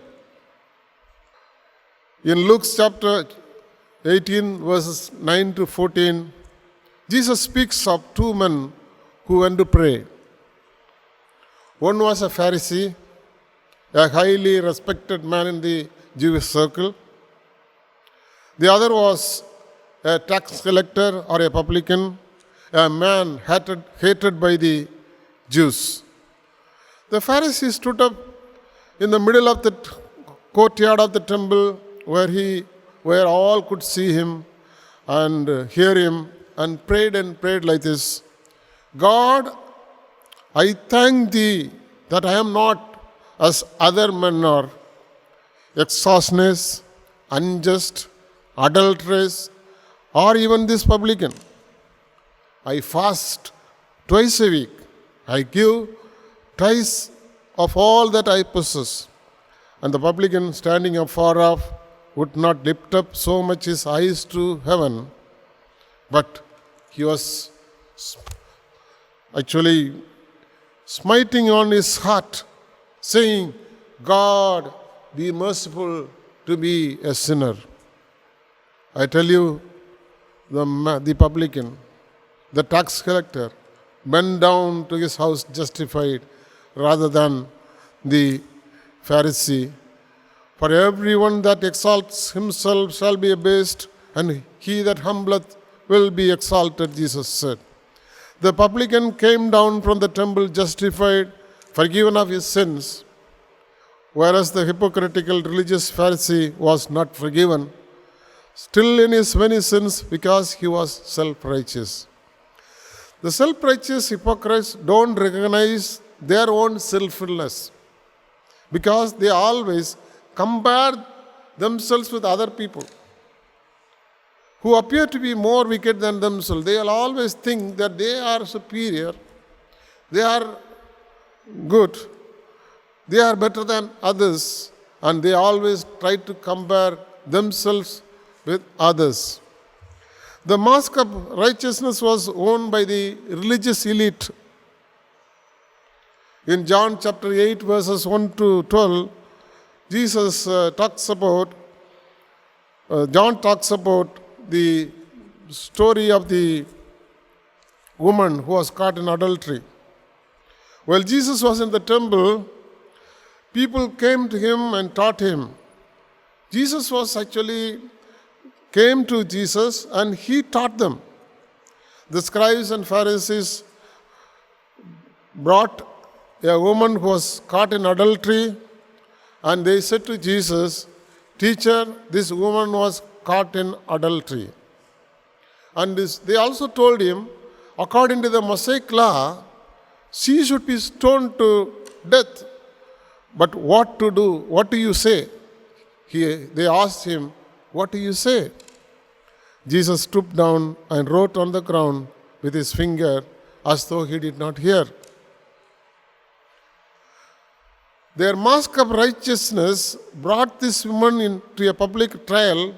In Luke chapter 18 verses 9 to 14, Jesus speaks of two men who went to pray. One was a Pharisee, a highly respected man in the Jewish circle. The other was a tax collector or a publican, a man hated by the Jews. The Pharisee stood up in the middle of the courtyard of the temple where all could see him and hear him, and prayed like this: God, I thank thee that I am not as other men are, extortioners, unjust, adulterers, or even this publican. I fast twice a week. I give tithes of all that I possess. And the publican, standing afar off, would not lift up so much his eyes to heaven, but he was actually smiting on his heart, saying, God, be merciful to me, a sinner. I tell you, the publican, the tax collector, went down to his house justified rather than the Pharisee. For everyone that exalts himself shall be abased, and he that humbleth will be exalted, Jesus said. The publican came down from the temple justified, forgiven of his sins, whereas the hypocritical religious Pharisee was not forgiven, still in his many sins, because he was self-righteous. The self-righteous hypocrites don't recognize their own sinfulness, because they always compare themselves with other people who appear to be more wicked than themselves. They will always think that they are superior, they are good, they are better than others, and they always try to compare themselves with others. The mask of righteousness was worn by the religious elite. In John chapter 8 verses 1 to 12, John talks about the story of the woman who was caught in adultery. While Jesus was in the temple, people came to him and taught him. Jesus came to Jesus and he taught them. The scribes and Pharisees brought a woman who was caught in adultery, and they said to Jesus, Teacher, this woman was caught in adultery. And they also told him, according to the Mosaic law, she should be stoned to death. But what to do? What do you say? They asked him, what do you say? Jesus stooped down and wrote on the ground with his finger as though he did not hear. Their mask of righteousness brought this woman into a public trial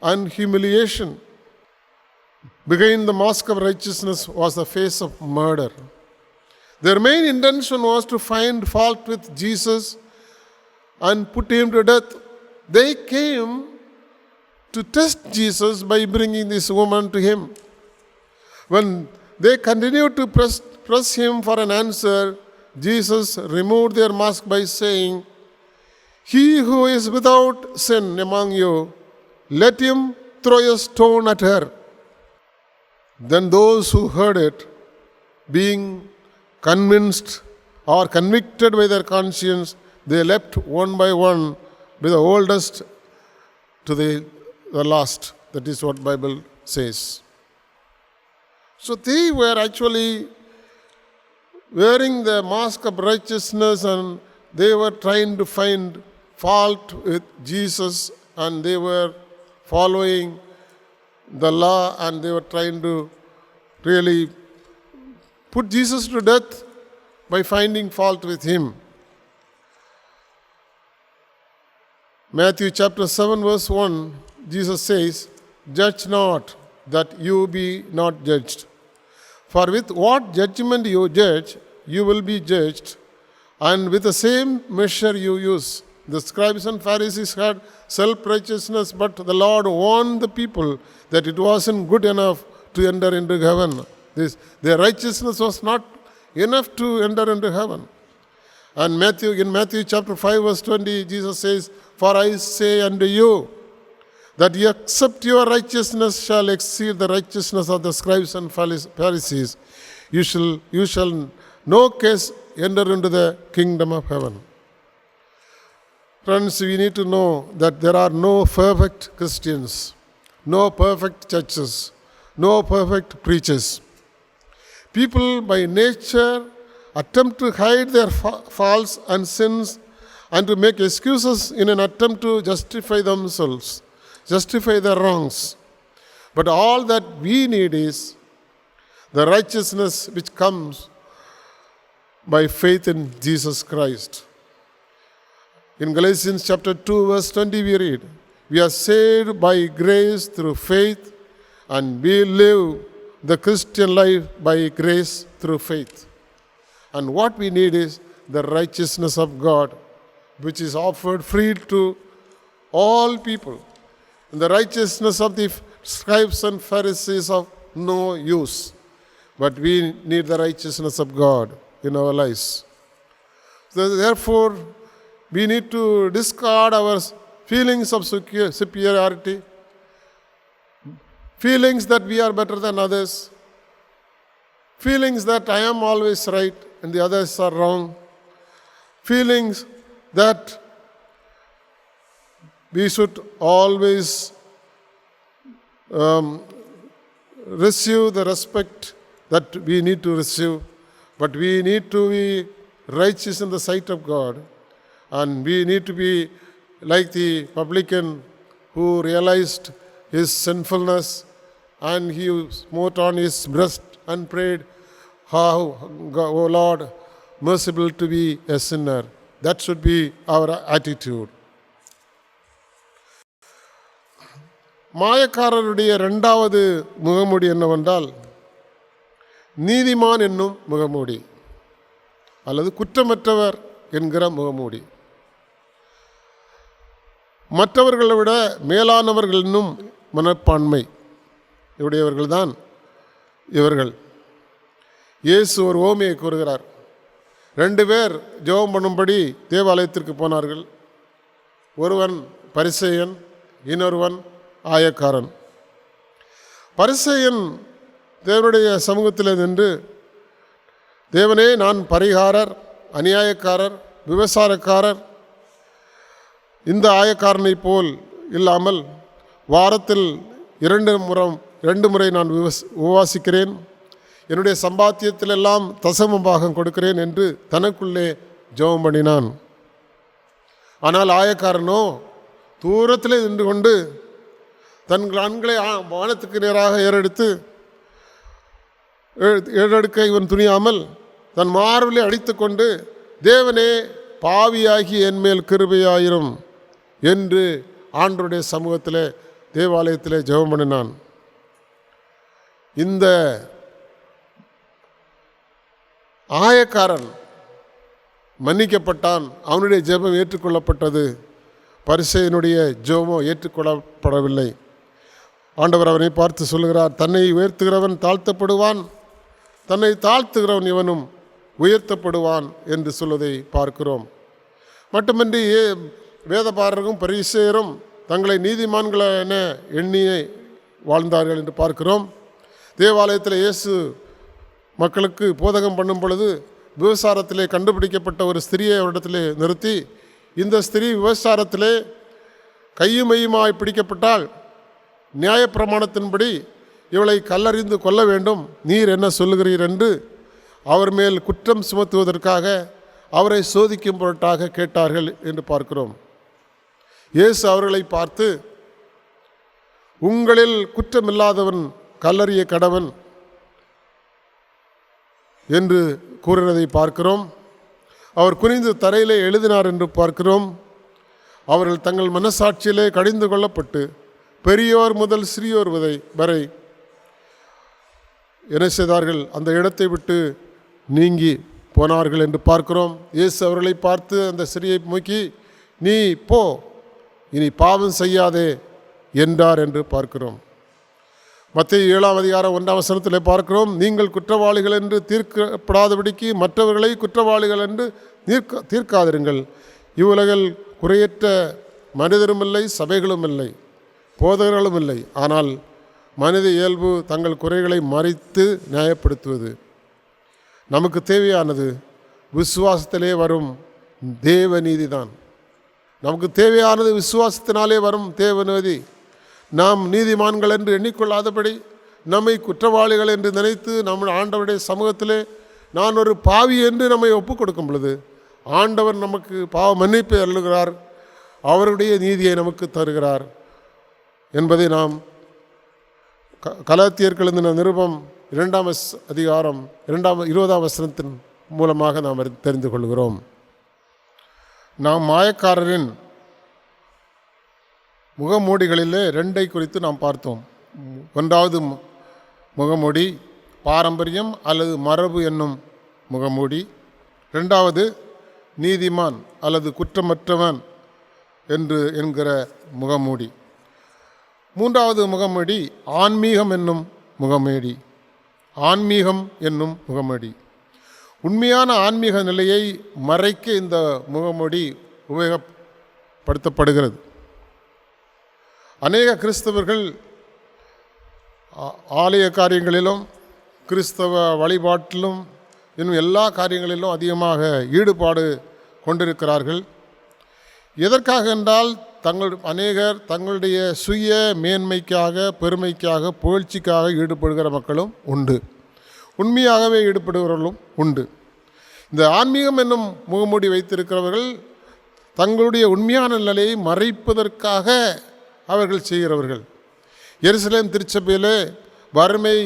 and humiliation. Behind the mask of righteousness was the face of murder. Their main intention was to find fault with Jesus and put him to death. They came to test Jesus by bringing this woman to him. When they continued to press him for an answer, Jesus removed their mask by saying, He who is without sin among you, let him throw a stone at her. Then those who heard it, being convinced or convicted by their conscience, they leapt one by one, with the oldest to the last. That is what Bible says. So they were actually wearing the mask of righteousness, and they were trying to find fault with Jesus and they were following the law, and they were trying to really put Jesus to death by finding fault with him. Matthew chapter 7 verse 1, Jesus says, "Judge not, that you be not judged. For with what judgment you judge, you will be judged, and with the same measure you use." The scribes and Pharisees had self-righteousness, but the Lord warned the people that it wasn't good enough to enter into heaven. Their righteousness was not enough to enter into heaven. And in Matthew chapter 5 verse 20, Jesus says, "For I say unto you, that except your righteousness shall exceed the righteousness of the scribes and Pharisees, you shall no case enter into the kingdom of heaven." Friends, we need to know that there are no perfect Christians, no perfect churches, no perfect preachers. People by nature attempt to hide their faults and sins and to make excuses in an attempt to justify themselves, justify their wrongs. But all that we need is the righteousness which comes by faith in Jesus Christ. In Galatians chapter 2 verse 20 we read, "We are saved by grace through faith, and we live the Christian life by grace through faith." And what we need is the righteousness of God, which is offered free to all people. And the righteousness of the scribes and Pharisees of no use. But we need the righteousness of God in our lives. So therefore, we need to discard our feelings of superiority, feelings that we are better than others, feelings that I am always right and the others are wrong, feelings that we should always receive the respect that we need to receive, but we need to be righteous in the sight of God. And we need to be like the publican who realized his sinfulness, and he smote on his breast and prayed, "How, O Lord, merciful to be a sinner." That should be our attitude. மாயக்காரருடைய இரண்டாவது முகமூடி என்னவென்றால் நீதிமான் என்னும் முகமூடி அல்லது குற்றமற்றவர் என்கிற முகமூடி. மற்றவர்களை விட மேலானவர்கள் என்னும் மனப்பான்மை உடையவர்கள்தான் இவர்கள். இயேசு ஒரு ஓமையை கூறுகிறார். 2 பேர் ஜெபம் பண்ணும்படி தேவாலயத்திற்கு போனார்கள். ஒருவன் பரிசேயன், இன்னொருவன் ஆயக்காரன். பரிசேயன் தேவனுடைய சமூகத்தில் நின்று, "தேவனே, நான் பரிகாரர், அநியாயக்காரர், விபசாரக்காரர். இந்த ஆயக்காரனை போல் இல்லாமல் வாரத்தில் 2 முறை நான் உபவாசிக்கிறேன், என்னுடைய சம்பாத்தியத்திலெல்லாம் தசம பாகம் கொடுக்கிறேன்" என்று தனக்குள்ளே ஜெபம் பண்ணினான். ஆனால் ஆயக்காரனோ தூரத்திலே நின்று கொண்டு தன் கண்களை வானத்துக்கு நேராக ஏறெடுக்க இவன் துணியாமல் தன் மார்பிலே அடித்து கொண்டு, "தேவனே, பாவியாகி என்மேல் கிருபையாயிரும்" என்று ஆண்டவருடைய சமூகத்தில் தேவாலயத்திலே ஜெபம் பண்ணினான். இந்த ஆயக்காரன் மன்னிக்கப்பட்டான், அவனுடைய ஜெபம் ஏற்றுக்கொள்ளப்பட்டது. பரிசேயனுடைய ஜெபமோ ஏற்றுக்கொள்ளப்படவில்லை. ஆண்டவர் அவனை பார்த்து சொல்லுகிறார், "தன்னை உயர்த்துகிறவன் தாழ்த்தப்படுவான், தன்னை தாழ்த்துகிறவன் இவனும் உயர்த்தப்படுவான்" என்று சொல்வதை பார்க்கிறோம். மட்டுமின்றி வேதபாரரும் பரிசேயரும் தங்களை நீதிமான்கள் என எண்ணி வாழ்ந்தார்கள் என்று பார்க்கிறோம். தேவாலயத்தில் இயேசு மக்களுக்கு போதகம் பண்ணும் பொழுது விபசாரத்திலே கண்டுபிடிக்கப்பட்ட ஒரு ஸ்திரியை அவரிடத்திலே நிறுத்தி, "இந்த ஸ்திரீ விபசாரத்திலே கையுமையுமாய் பிடிக்கப்பட்டால் நியாயப்பிரமாணத்தின்படி இவளை கல்லறிந்து கொல்ல வேண்டும், நீர் என்ன சொல்லுகிறீர்" என்று அவர் மேல் குற்றம் சுமத்துவதற்காக அவரை சோதிக்கும் பொருட்டாக கேட்டார்கள் என்று பார்க்கிறோம். இயேசு அவர்களை பார்த்து, உங்களில் குற்றமில்லாதவன் கல்லறிய கடவன் என்று கூறினதை பார்க்கிறோம். அவர் குனிந்து தரையிலே எழுதினார் என்று பார்க்கிறோம். அவர்கள் தங்கள் மனசாட்சியிலே கடிந்து கொள்ளப்பட்டு பெரியோர் முதல் சிறியோர் வரை என்ன செய்தார்கள்? அந்த இடத்தை விட்டு நீங்கி போனார்கள் என்று பார்க்கிறோம். இயேசு அவர்களை பார்த்து அந்த சிறியை நோக்கி, நீ போ, இனி பாவம் செய்யாதே என்றார் என்று பார்க்கிறோம். மத்தேயு 7:1 பார்க்கிறோம், நீங்கள் குற்றவாளிகள் என்று தீர்க்கப்படாதபடிக்கு மற்றவர்களை குற்றவாளிகள் என்று தீர்க்காதிருங்கள். இவ்வுலகில் குறையற்ற மனிதரும் இல்லை, சபைகளும் இல்லை, போதகர்களும் இல்லை. ஆனால் மனித இயல்பு தங்கள் குறைகளை மறைத்து நியாயப்படுத்துவது. நமக்கு தேவையானது விசுவாசத்திலே வரும் தேவ நீதி தான். நமக்கு தேவையானது விசுவாசத்தினாலே வரும் தேவநீதி. நாம் நீதிமான்கள் என்று எண்ணிக்கொள்ளாதபடி நம்மை குற்றவாளிகள் என்று நினைத்து நம் ஆண்டவருடைய சமூகத்திலே நான் ஒரு பாவி என்று நம்மை ஒப்புக் கொடுக்கும் பொழுது ஆண்டவர் நமக்கு பாவ மன்னிப்பை அருளுகிறார், அவருடைய நீதியை நமக்கு தருகிறார் என்பதை நாம் கலாத்தியருக்கு எழுதின நிருபம் 2:20 மூலமாக நாம் தெரிந்து கொள்கிறோம். நாம் மாயக்காரரின் முகமூடிகளிலே 2 குறித்து நாம் பார்த்தோம். 1வது முகமூடி பாரம்பரியம் அல்லது மரபு என்னும் முகமூடி. 2வது நீதிமான் அல்லது குற்றமற்றவன் என்கிற முகமூடி. 3வது முகமூடி ஆன்மீகம் என்னும் முகமூடி. ஆன்மீகம் என்னும் முகமூடி. உண்மையான ஆன்மீக நிலையை மறைக்க இந்த முகமூடி உபயோகப்படுத்தப்படுகிறது. அநேக கிறிஸ்தவர்கள் ஆலய காரியங்களிலும் கிறிஸ்தவ வழிபாட்டிலும் இன்னும் எல்லா காரியங்களிலும் அதிகமாக ஈடுபாடு கொண்டிருக்கிறார்கள். எதற்காக என்றால் அநேகர் தங்களுடைய சுய மேன்மைக்காக, பெருமைக்காக, புகழ்ச்சிக்காக ஈடுபடுகிற மக்களும் உண்டு. உண்மையாகவே ஈடுபடுகிறவர்களும் உண்டு. இந்த ஆன்மீகம் என்னும் முகமூடி வைத்திருக்கிறவர்கள் தங்களுடைய உண்மையான நிலையை மறைப்பதற்காக அவர்கள் செய்கிறவர்கள். எருசலேம் திருச்சபையிலே வறுமை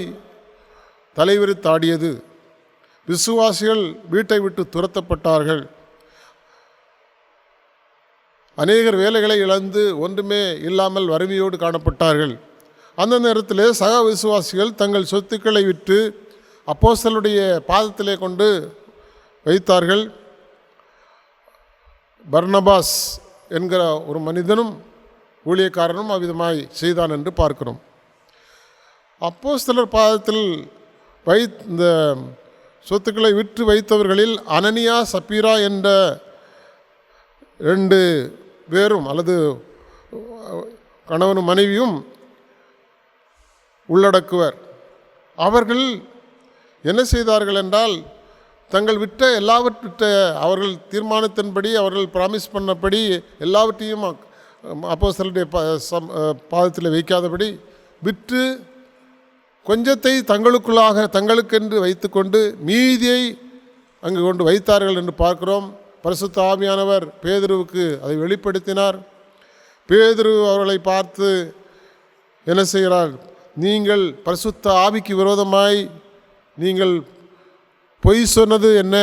தலைவிரித்தாடியது. விசுவாசிகள் வீட்டை விட்டு துரத்தப்பட்டார்கள். அநேகர் வேலைகளை இழந்து ஒன்றுமே இல்லாமல் வறுமையோடு காணப்பட்டார்கள். அந்த நேரத்திலே சக விசுவாசிகள் தங்கள் சொத்துக்களை விற்று அப்போஸ்தலருடைய பாதத்திலே கொண்டு வைத்தார்கள். பர்னபாஸ் என்கிற ஒரு மனிதனும் ஊழியக்காரனும் அவ்விதமாய் செய்தான் என்று பார்க்கிறோம். அப்போஸ்தலர் பாதத்தில் இந்த சொத்துக்களை விற்று வைத்தவர்களில் அனனியா சப்பீரா என்ற 2 பேரும் அல்லது கணவனும் மனைவியும் உள்ளடக்குவர். அவர்கள் என்ன செய்தார்கள் என்றால், தங்கள் அவர்கள் தீர்மானத்தின்படி, அவர்கள் ப்ராமிஸ் பண்ணபடி எல்லாவற்றையும் அப்போஸ்தலருடைய பாதத்தில் வைக்காதபடி விற்று கொஞ்சத்தை தங்களுக்கென்று வைத்துக்கொண்டு மீதியை அங்கு கொண்டு வைத்தார்கள் என்று பார்க்கிறோம். பரிசுத்த ஆவியானவர் பேதுருவுக்கு அதை வெளிப்படுத்தினார். பேதுரு அவர்களை பார்த்து என்ன செய்கிறார்? நீங்கள் பரிசுத்த ஆவிக்கு விரோதமாய் நீங்கள் பொய் சொன்னது என்ன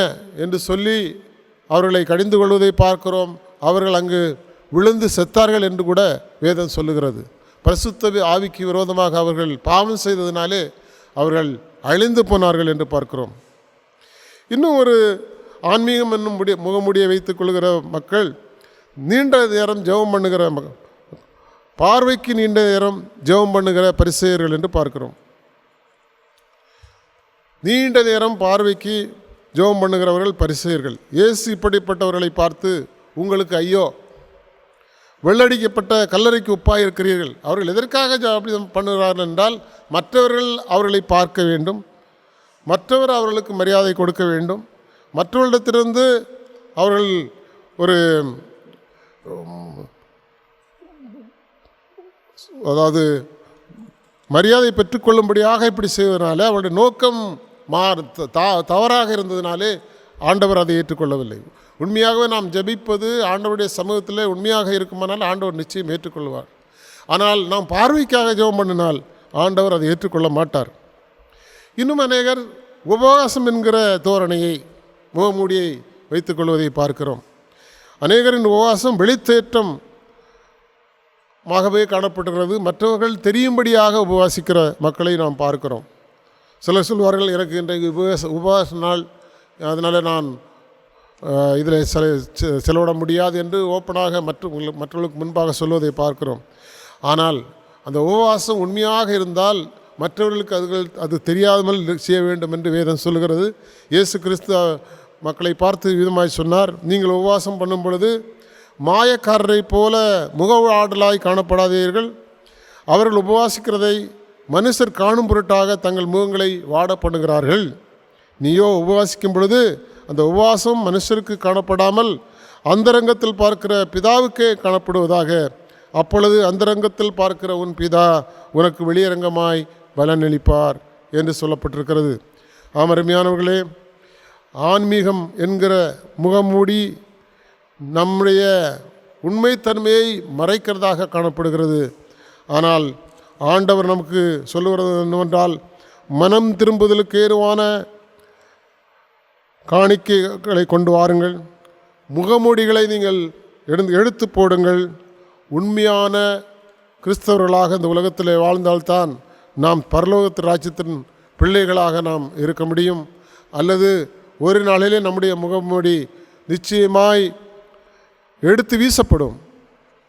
என்று சொல்லி அவர்களை கடிந்து கொள்வதை பார்க்கிறோம். அவர்கள் அங்கு விழுந்து செத்தார்கள் என்று கூட வேதம் சொல்லுகிறது. பரிசுத்த ஆவிக்கு விரோதமாக அவர்கள் பாவம் செய்ததினாலே அவர்கள் அழிந்து போனார்கள் என்று பார்க்கிறோம். இன்னும் ஒரு ஆன்மீகம் என்னும் முகமூடியை வைத்துக் கொள்கிற மக்கள் நீண்ட நேரம் ஜெபம் பண்ணுகிற பார்வைக்கு நீண்ட நேரம் ஜெபம் பண்ணுகிற பரிசேயர்கள் என்று பார்க்கிறோம். நீண்ட நேரம் பார்வைக்கு ஜெபம் பண்ணுகிறவர்கள் பரிசேயர்கள். இயேசு இப்படிப்பட்டவர்களை பார்த்து, உங்களுக்கு ஐயோ, வெள்ளடிக்கப்பட்ட கல்லறைக்கு உப்பாய் இருக்கிறீர்கள். அவர்கள் எதற்காக அப்படி பண்ணுகிறார்கள் என்றால், மற்றவர்கள் அவர்களை பார்க்க வேண்டும், மற்றவர் அவர்களுக்கு மரியாதை கொடுக்க வேண்டும், மற்றவர்களிடத்திலிருந்து அவர்கள் ஒரு மரியாதை பெற்றுக்கொள்ளும்படியாக இப்படி செய்வதனால அவருடைய நோக்கம் தவறாக இருந்ததினாலே ஆண்டவர் அதை ஏற்றுக்கொள்ளவில்லை. உண்மையாகவே நாம் ஜெபிப்பது ஆண்டவருடைய சமூகத்தில் உண்மையாக இருக்குமானால் ஆண்டவர் நிச்சயம் ஏற்றுக்கொள்வார். ஆனால் நாம் பார்வைக்காக ஜெபம் பண்ணினால் ஆண்டவர் அதை ஏற்றுக்கொள்ள மாட்டார். இன்னும் அநேகர் உபவாசம் என்கிற தோரணையை, முகமூடியை வைத்துக்கொள்வதை பார்க்கிறோம். அநேகரின் உபவாசம் வெளித்தேற்றமாகவே காணப்படுகிறது. மற்றவர்கள் தெரியும்படியாக உபவாசிக்கிற மக்களை நாம் பார்க்கிறோம். சிலர் சொல்வார்கள், எனக்கு இன்றைக்கு உபவாச நாள், அதனால் நான் இதில் செலவிட முடியாது என்று ஓப்பனாக மற்றவர்களுக்கு முன்பாக சொல்வதை பார்க்கிறோம். ஆனால் அந்த உபவாசம் உண்மையாக இருந்தால் மற்றவர்களுக்கு அது தெரியாமல் செய்ய வேண்டும் என்று வேதம் சொல்கிறது. இயேசு கிறிஸ்து மக்களை பார்த்து விதமாய் சொன்னார், நீங்கள் உபவாசம் பண்ணும் பொழுது மாயக்காரரை போல முகவாடலாய் காணப்படாதீர்கள். அவர்கள் உபவாசிக்கிறதை மனுஷர் காணும் பொருட்டாக தங்கள் முகங்களை வாட பண்ணுகிறார்கள். நீயோ உபவாசிக்கும் பொழுது அந்த உபவாசம் மனுஷருக்கு காணப்படாமல் அந்தரங்கத்தில் பார்க்கிற பிதாவுக்கே காணப்படுவதாக. அப்பொழுது அந்தரங்கத்தில் பார்க்கிற உன் பிதா உனக்கு வெளியரங்கமாய் பலனளிப்பார் என்று சொல்லப்பட்டிருக்கிறது. அருமையானவர்களே, ஆன்மீகம் என்கிற முகமூடி நம்முடைய உண்மைத்தன்மையை மறைக்கிறதாக காணப்படுகிறது. ஆனால் ஆண்டவர் நமக்கு சொல்லுகிறது என்னவென்றால், மனம் திரும்புதலுக்கு ஏதுவான காணிக்கைகளை கொண்டு வாருங்கள், முகமூடிகளை நீங்கள் எடுத்து போடுங்கள். உண்மையான கிறிஸ்தவர்களாக இந்த உலகத்தில் வாழ்ந்தால்தான் நாம் பரலோகத்து ராஜ்யத்தின் பிள்ளைகளாக நாம் இருக்க முடியும். அல்லது ஒரு நாளிலே நம்முடைய முகமூடி நிச்சயமாய் எடுத்து வீசப்படும்.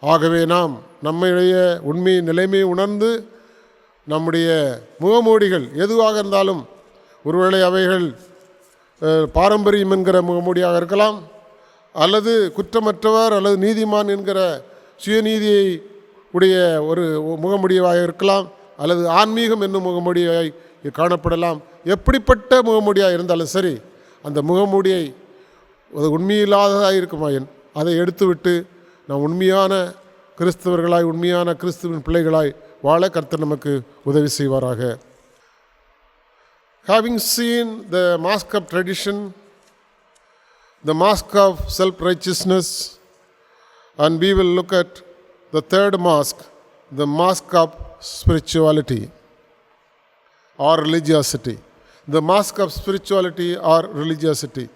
ஆகவே நாம் நம்முடைய உண்மை நிலைமையை உணர்ந்து நம்முடைய முகமூடிகள் எதுவாக இருந்தாலும், ஒருவேளை அவைகள் பாரம்பரியம் என்கிற முகமூடியாக இருக்கலாம், அல்லது குற்றமற்றவர் அல்லது நீதிமான் என்கிற சுயநீதியை உடைய ஒரு முகமூடியாக இருக்கலாம், அல்லது ஆன்மீகம் என்னும் முகமூடியாய் காணப்படலாம். எப்படிப்பட்ட முகமூடியாக இருந்தாலும் சரி, அந்த முகமூடியை அது உண்மையில்லாததாக இருக்குமாயின் அதை எடுத்துவிட்டு நாம் உண்மையான கிறிஸ்தவர்களாய், உண்மையான கிறிஸ்துவின் பிள்ளைகளாய் வாழ கர்த்தர் நமக்கு உதவி செய்வாராக. Having seen the mask of tradition, the mask of self-righteousness, and we will look at the third mask, the mask of spirituality or religiosity. The mask of spirituality or religiosity.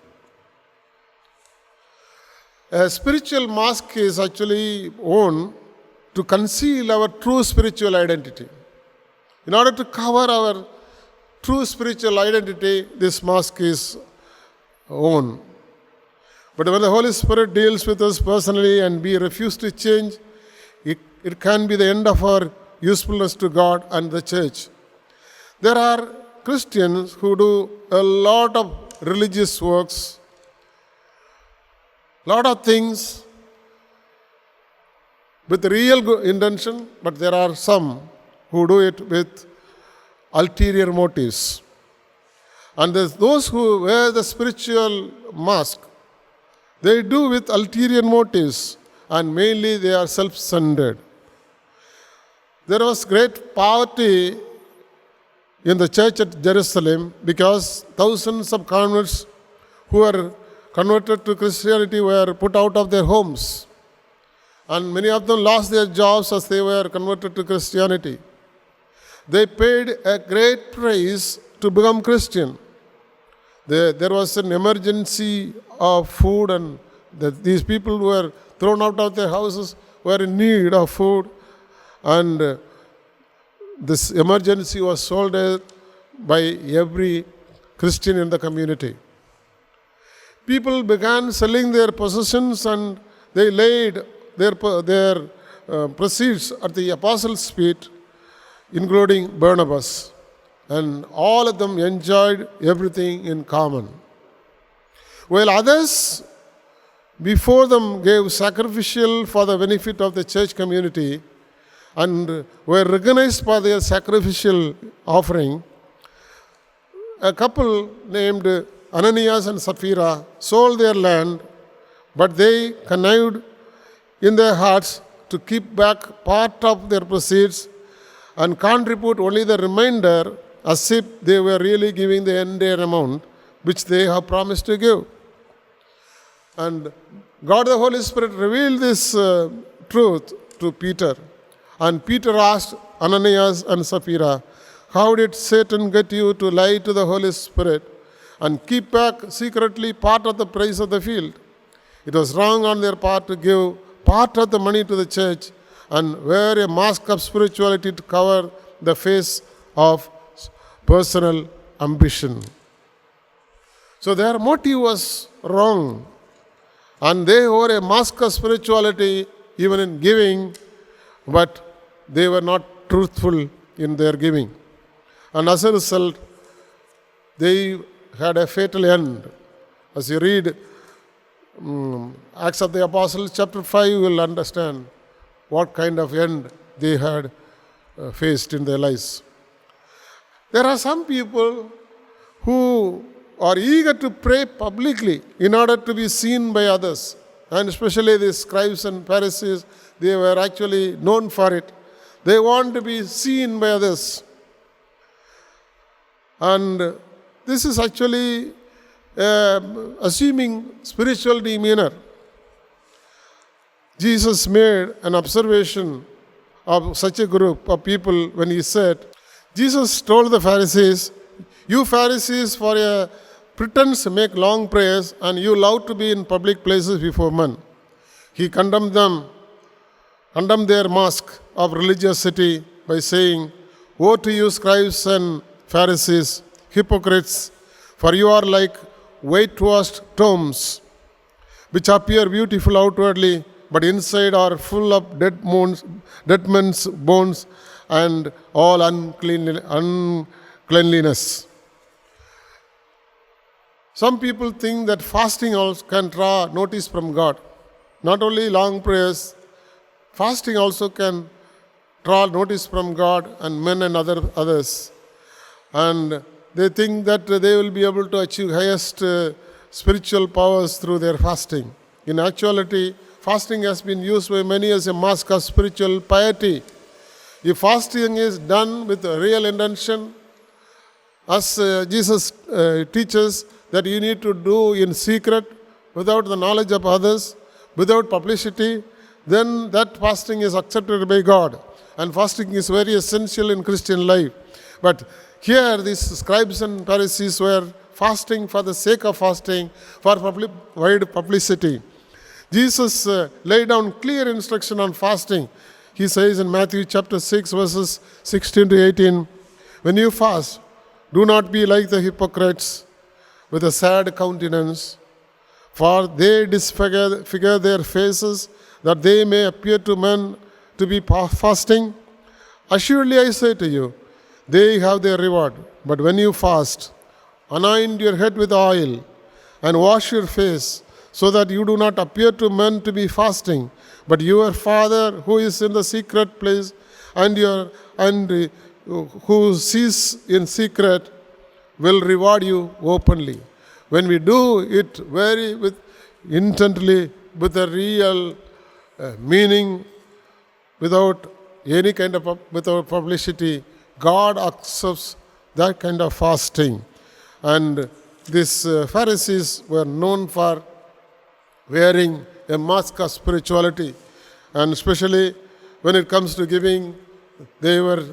A spiritual mask is actually worn to conceal our true spiritual identity. In order to cover our true spiritual identity, this mask is worn. But when the Holy Spirit deals with us personally and we refuse to change, it can be the end of our usefulness to God and the church. There are Christians who do a lot of religious works, lot of things with real good intention, but there are some who do it with ulterior motives. And those who wear the spiritual mask, they do with ulterior motives, and mainly they are self-centered. There was great poverty in the church at Jerusalem because thousands of converts who were converted to Christianity were put out of their homes, and many of them lost their jobs as they were converted to Christianity. They paid a great price to become Christian. There was an emergency of food, and these people who were thrown out of their houses were in need of food, and this emergency was solved by every Christian in the community. People began selling their possessions, and they laid their proceeds at the apostles' feet, including Barnabas, and all of them enjoyed everything in common. While others before them gave sacrificial for the benefit of the church community and were recognized for their sacrificial offering, a couple named Ananias and Sapphira sold their land, but they connived in their hearts to keep back part of their proceeds and contribute only the remainder, as if they were really giving the entire amount which they have promised to give. And God the Holy Spirit revealed this truth to Peter. And Peter asked Ananias and Sapphira, how did Satan get you to lie to the Holy Spirit and keep back secretly part of the price of the field? It was wrong on their part to give part of the money to the church and wear a mask of spirituality to cover the face of personal ambition. So their motive was wrong. And they wore a mask of spirituality even in giving, but they were not truthful in their giving. And as a result, they had a fatal end. As you read Acts of the Apostles chapter 5, you will understand what kind of end they had faced in their lives. There are some people who are eager to pray publicly in order to be seen by others. And especially the scribes and Pharisees, they were actually known for it. They want to be seen by others. And this is actually assuming spiritual demeanor. Jesus made an observation of such a group of people when he said, Jesus told the Pharisees, you Pharisees for a pretense make long prayers and you love to be in public places before men. He condemned their mask of religiosity by saying, woe to you scribes and Pharisees, hypocrites, for you are like whitewashed tombs, which appear beautiful outwardly, but inside are full of dead men's bones and all uncleanliness. Some people think that fasting also can draw notice from God. Not only long prayers, fasting also can draw notice from God and men and others. And they think that they will be able to achieve highest spiritual powers through their fasting. In actuality, fasting has been used by many as a mask of spiritual piety. If fasting is done with a real intention, as Jesus teaches that you need to do in secret, without the knowledge of others, without publicity, then that fasting is accepted by God. And fasting is very essential in Christian life. But here these scribes and Pharisees were fasting for the sake of fasting, for wide publicity. Jesus laid down clear instruction on fasting. He says in Matthew chapter 6 verses 16 to 18, when you fast, do not be like the hypocrites with a sad countenance, for they disfigure their faces that they may appear to men to be fasting. Assuredly I say to you, they have their reward. But when you fast, anoint your head with oil and wash your face, so that you do not appear to men to be fasting, but your Father who is in the secret place and who sees in secret will reward you openly. When we do it intently, with a real meaning, without any kind of without publicity, God accepts that kind of fasting. And these Pharisees were known for wearing a mask of spirituality. And especially when it comes to giving, they were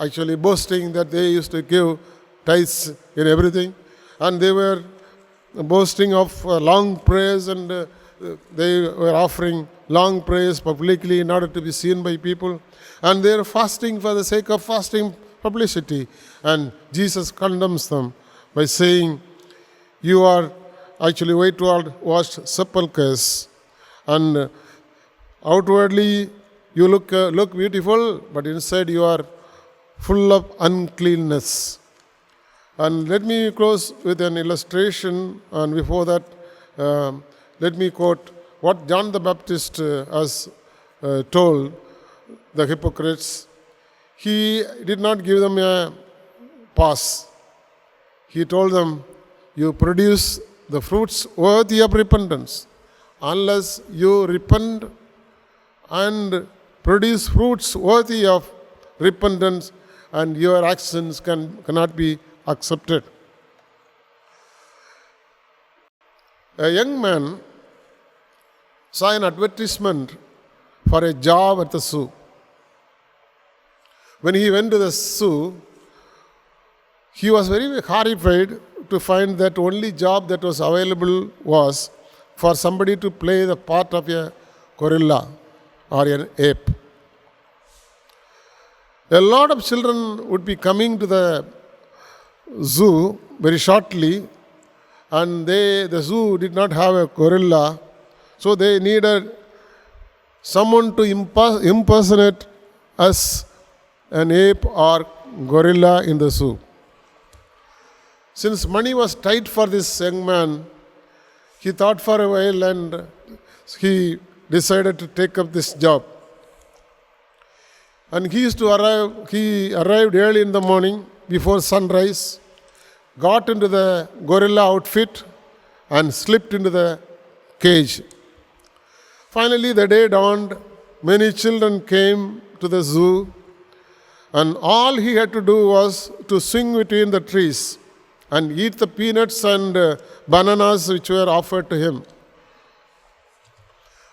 actually boasting that they used to give tithes in everything. And they were boasting of long prayers, and they were offering long prayers publicly in order to be seen by people. And they are fasting for the sake of fasting publicity. And Jesus condemns them by saying, you are actually whitewashed sepulchres, and outwardly you look beautiful, but inside you are full of uncleanness. And let me close with an illustration, and before that, let me quote what John the Baptist has told the hypocrites. He did not give them a pass. He told them, you produce the fruits worthy of repentance. Unless you repent and produce fruits worthy of repentance, and your actions cannot be accepted. A young man saw an advertisement for a job at the zoo. When he went to the zoo, he was very horrified to find that only job that was available was for somebody to play the part of a gorilla or an ape. A lot of children would be coming to the zoo very shortly, and the zoo did not have a gorilla, so they needed someone to impersonate as an ape or gorilla in the zoo. Since money was tight for this young man, he thought for a while and he decided to take up this job. And he arrived early in the morning before sunrise, got into the gorilla outfit and slipped into the cage. Finally, the day dawned. Many children came to the zoo, and all he had to do was to swing between the trees and eat the peanuts and bananas which were offered to him.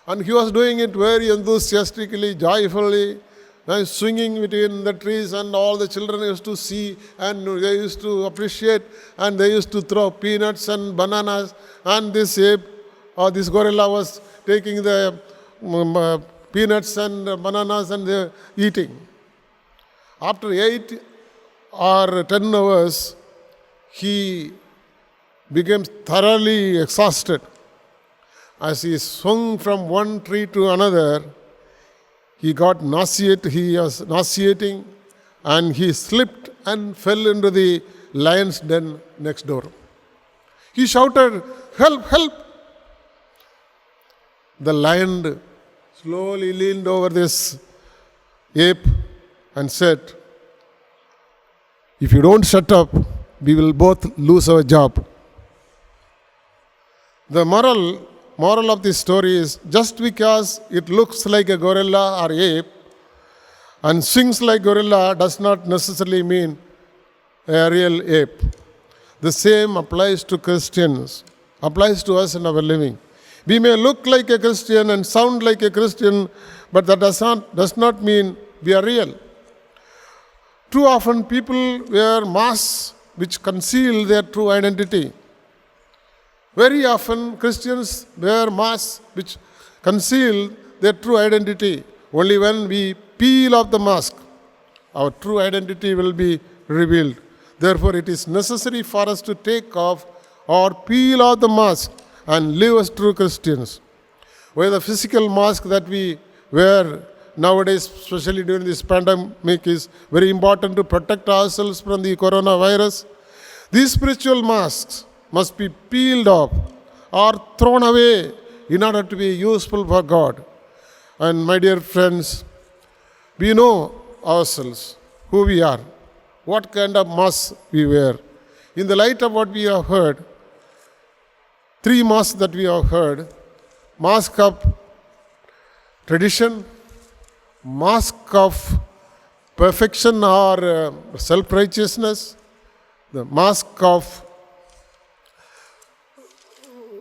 And he was doing it very enthusiastically, joyfully, swinging between the trees, and all the children used to see and they used to appreciate, and they used to throw peanuts and bananas, and this ape or this gorilla was taking the peanuts and bananas and eating. After 8 or 10 hours, he became thoroughly exhausted. As he swung from one tree to another, he was nauseating, and he slipped and fell into the lion's den next door. He shouted, "Help, help!" The lion slowly leaned over this ape and said, "If you don't shut up, we will both lose our job." The moral of this story is, just because it looks like a gorilla or ape and swings like gorilla does not necessarily mean a real ape. The same applies to Christians, applies to us in our living. We may look like a Christian and sound like a Christian, but that does not mean we are real. Too often people wear masks which conceal their true identity. Very often Christians wear masks which conceal their true identity. Only when we peel off the mask, our true identity will be revealed. Therefore, it is necessary for us to take off or peel off the mask and live as true Christians. Where the physical mask that we wear nowadays, especially during this pandemic, is very important to protect ourselves from the coronavirus. These spiritual masks must be peeled off or thrown away in order to be useful for God. And my dear friends, we know ourselves, who we are, what kind of mask we wear. In the light of what we have heard, 3 masks that we have heard: mask of tradition, mask of perfection or self-righteousness, the mask of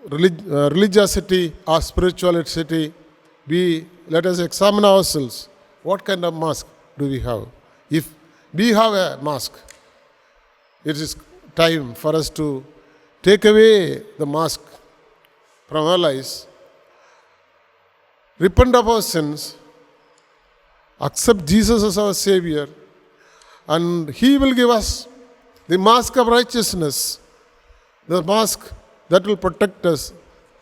religiosity or spirituality. Let us examine ourselves. What kind of mask do we have? If we have a mask, it is time for us to take away the mask from our lives, repent of our sins, accept Jesus as our Savior, and He will give us the mask of righteousness, the mask that will protect us,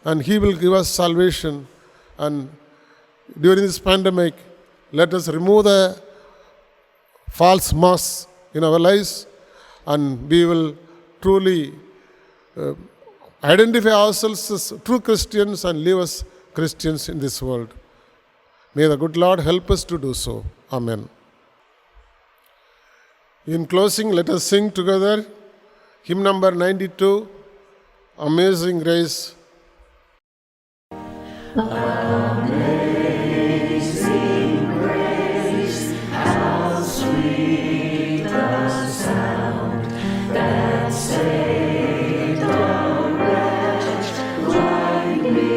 and He will give us salvation. And during this pandemic, let us remove the false masks in our lives, and we will truly identify ourselves as true Christians and live as Christians in this world. May the good Lord help us to do so. Amen. In closing, let us sing together hymn number 92, Amazing Grace. Saved a wretch like me.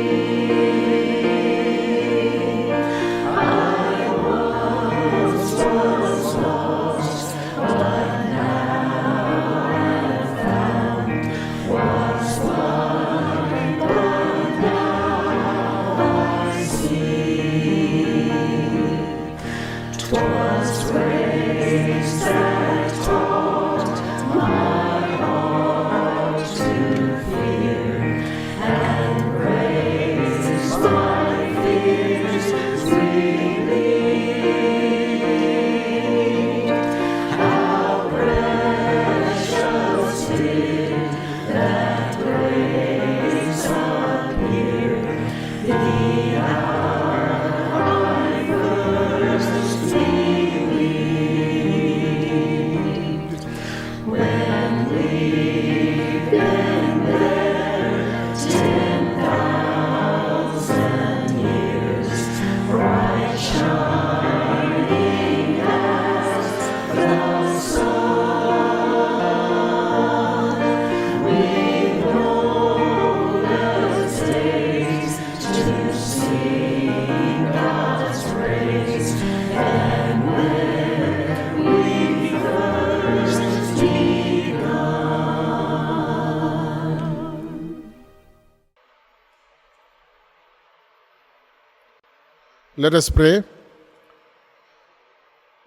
Let us pray.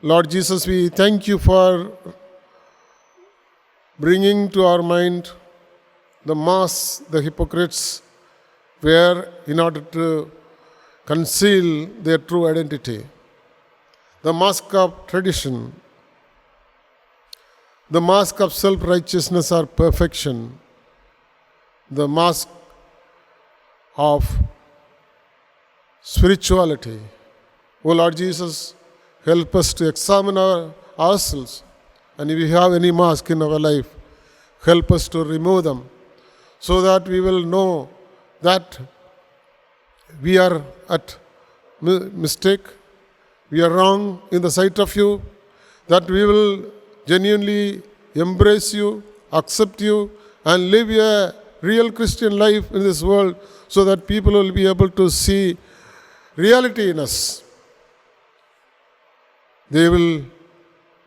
Lord Jesus, we thank you for bringing to our mind the masks the hypocrites wear in order to conceal their true identity. The mask of tradition, the mask of self-righteousness or perfection, the mask of spirituality. O Lord Jesus, help us to examine ourselves, and if we have any mask in our life, help us to remove them so that we will know that we are at mistake, we are wrong in the sight of you, that we will genuinely embrace you, accept you, and live a real Christian life in this world so that people will be able to see reality in us. They will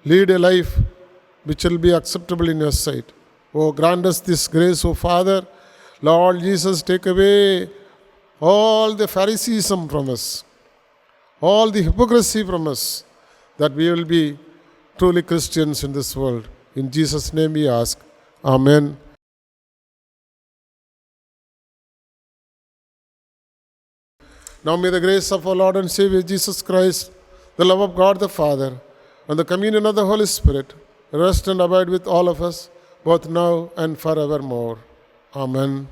lead a life which will be acceptable in your sight. Oh, grant us this grace, O Father. Lord Jesus, take away all the Phariseeism from us, all the hypocrisy from us, that we will be truly Christians in this world. In Jesus' name we ask. Amen. Now may the grace of our Lord and Savior Jesus Christ, the love of God the Father, and the communion of the Holy Spirit rest and abide with all of us, both now and forevermore. Amen.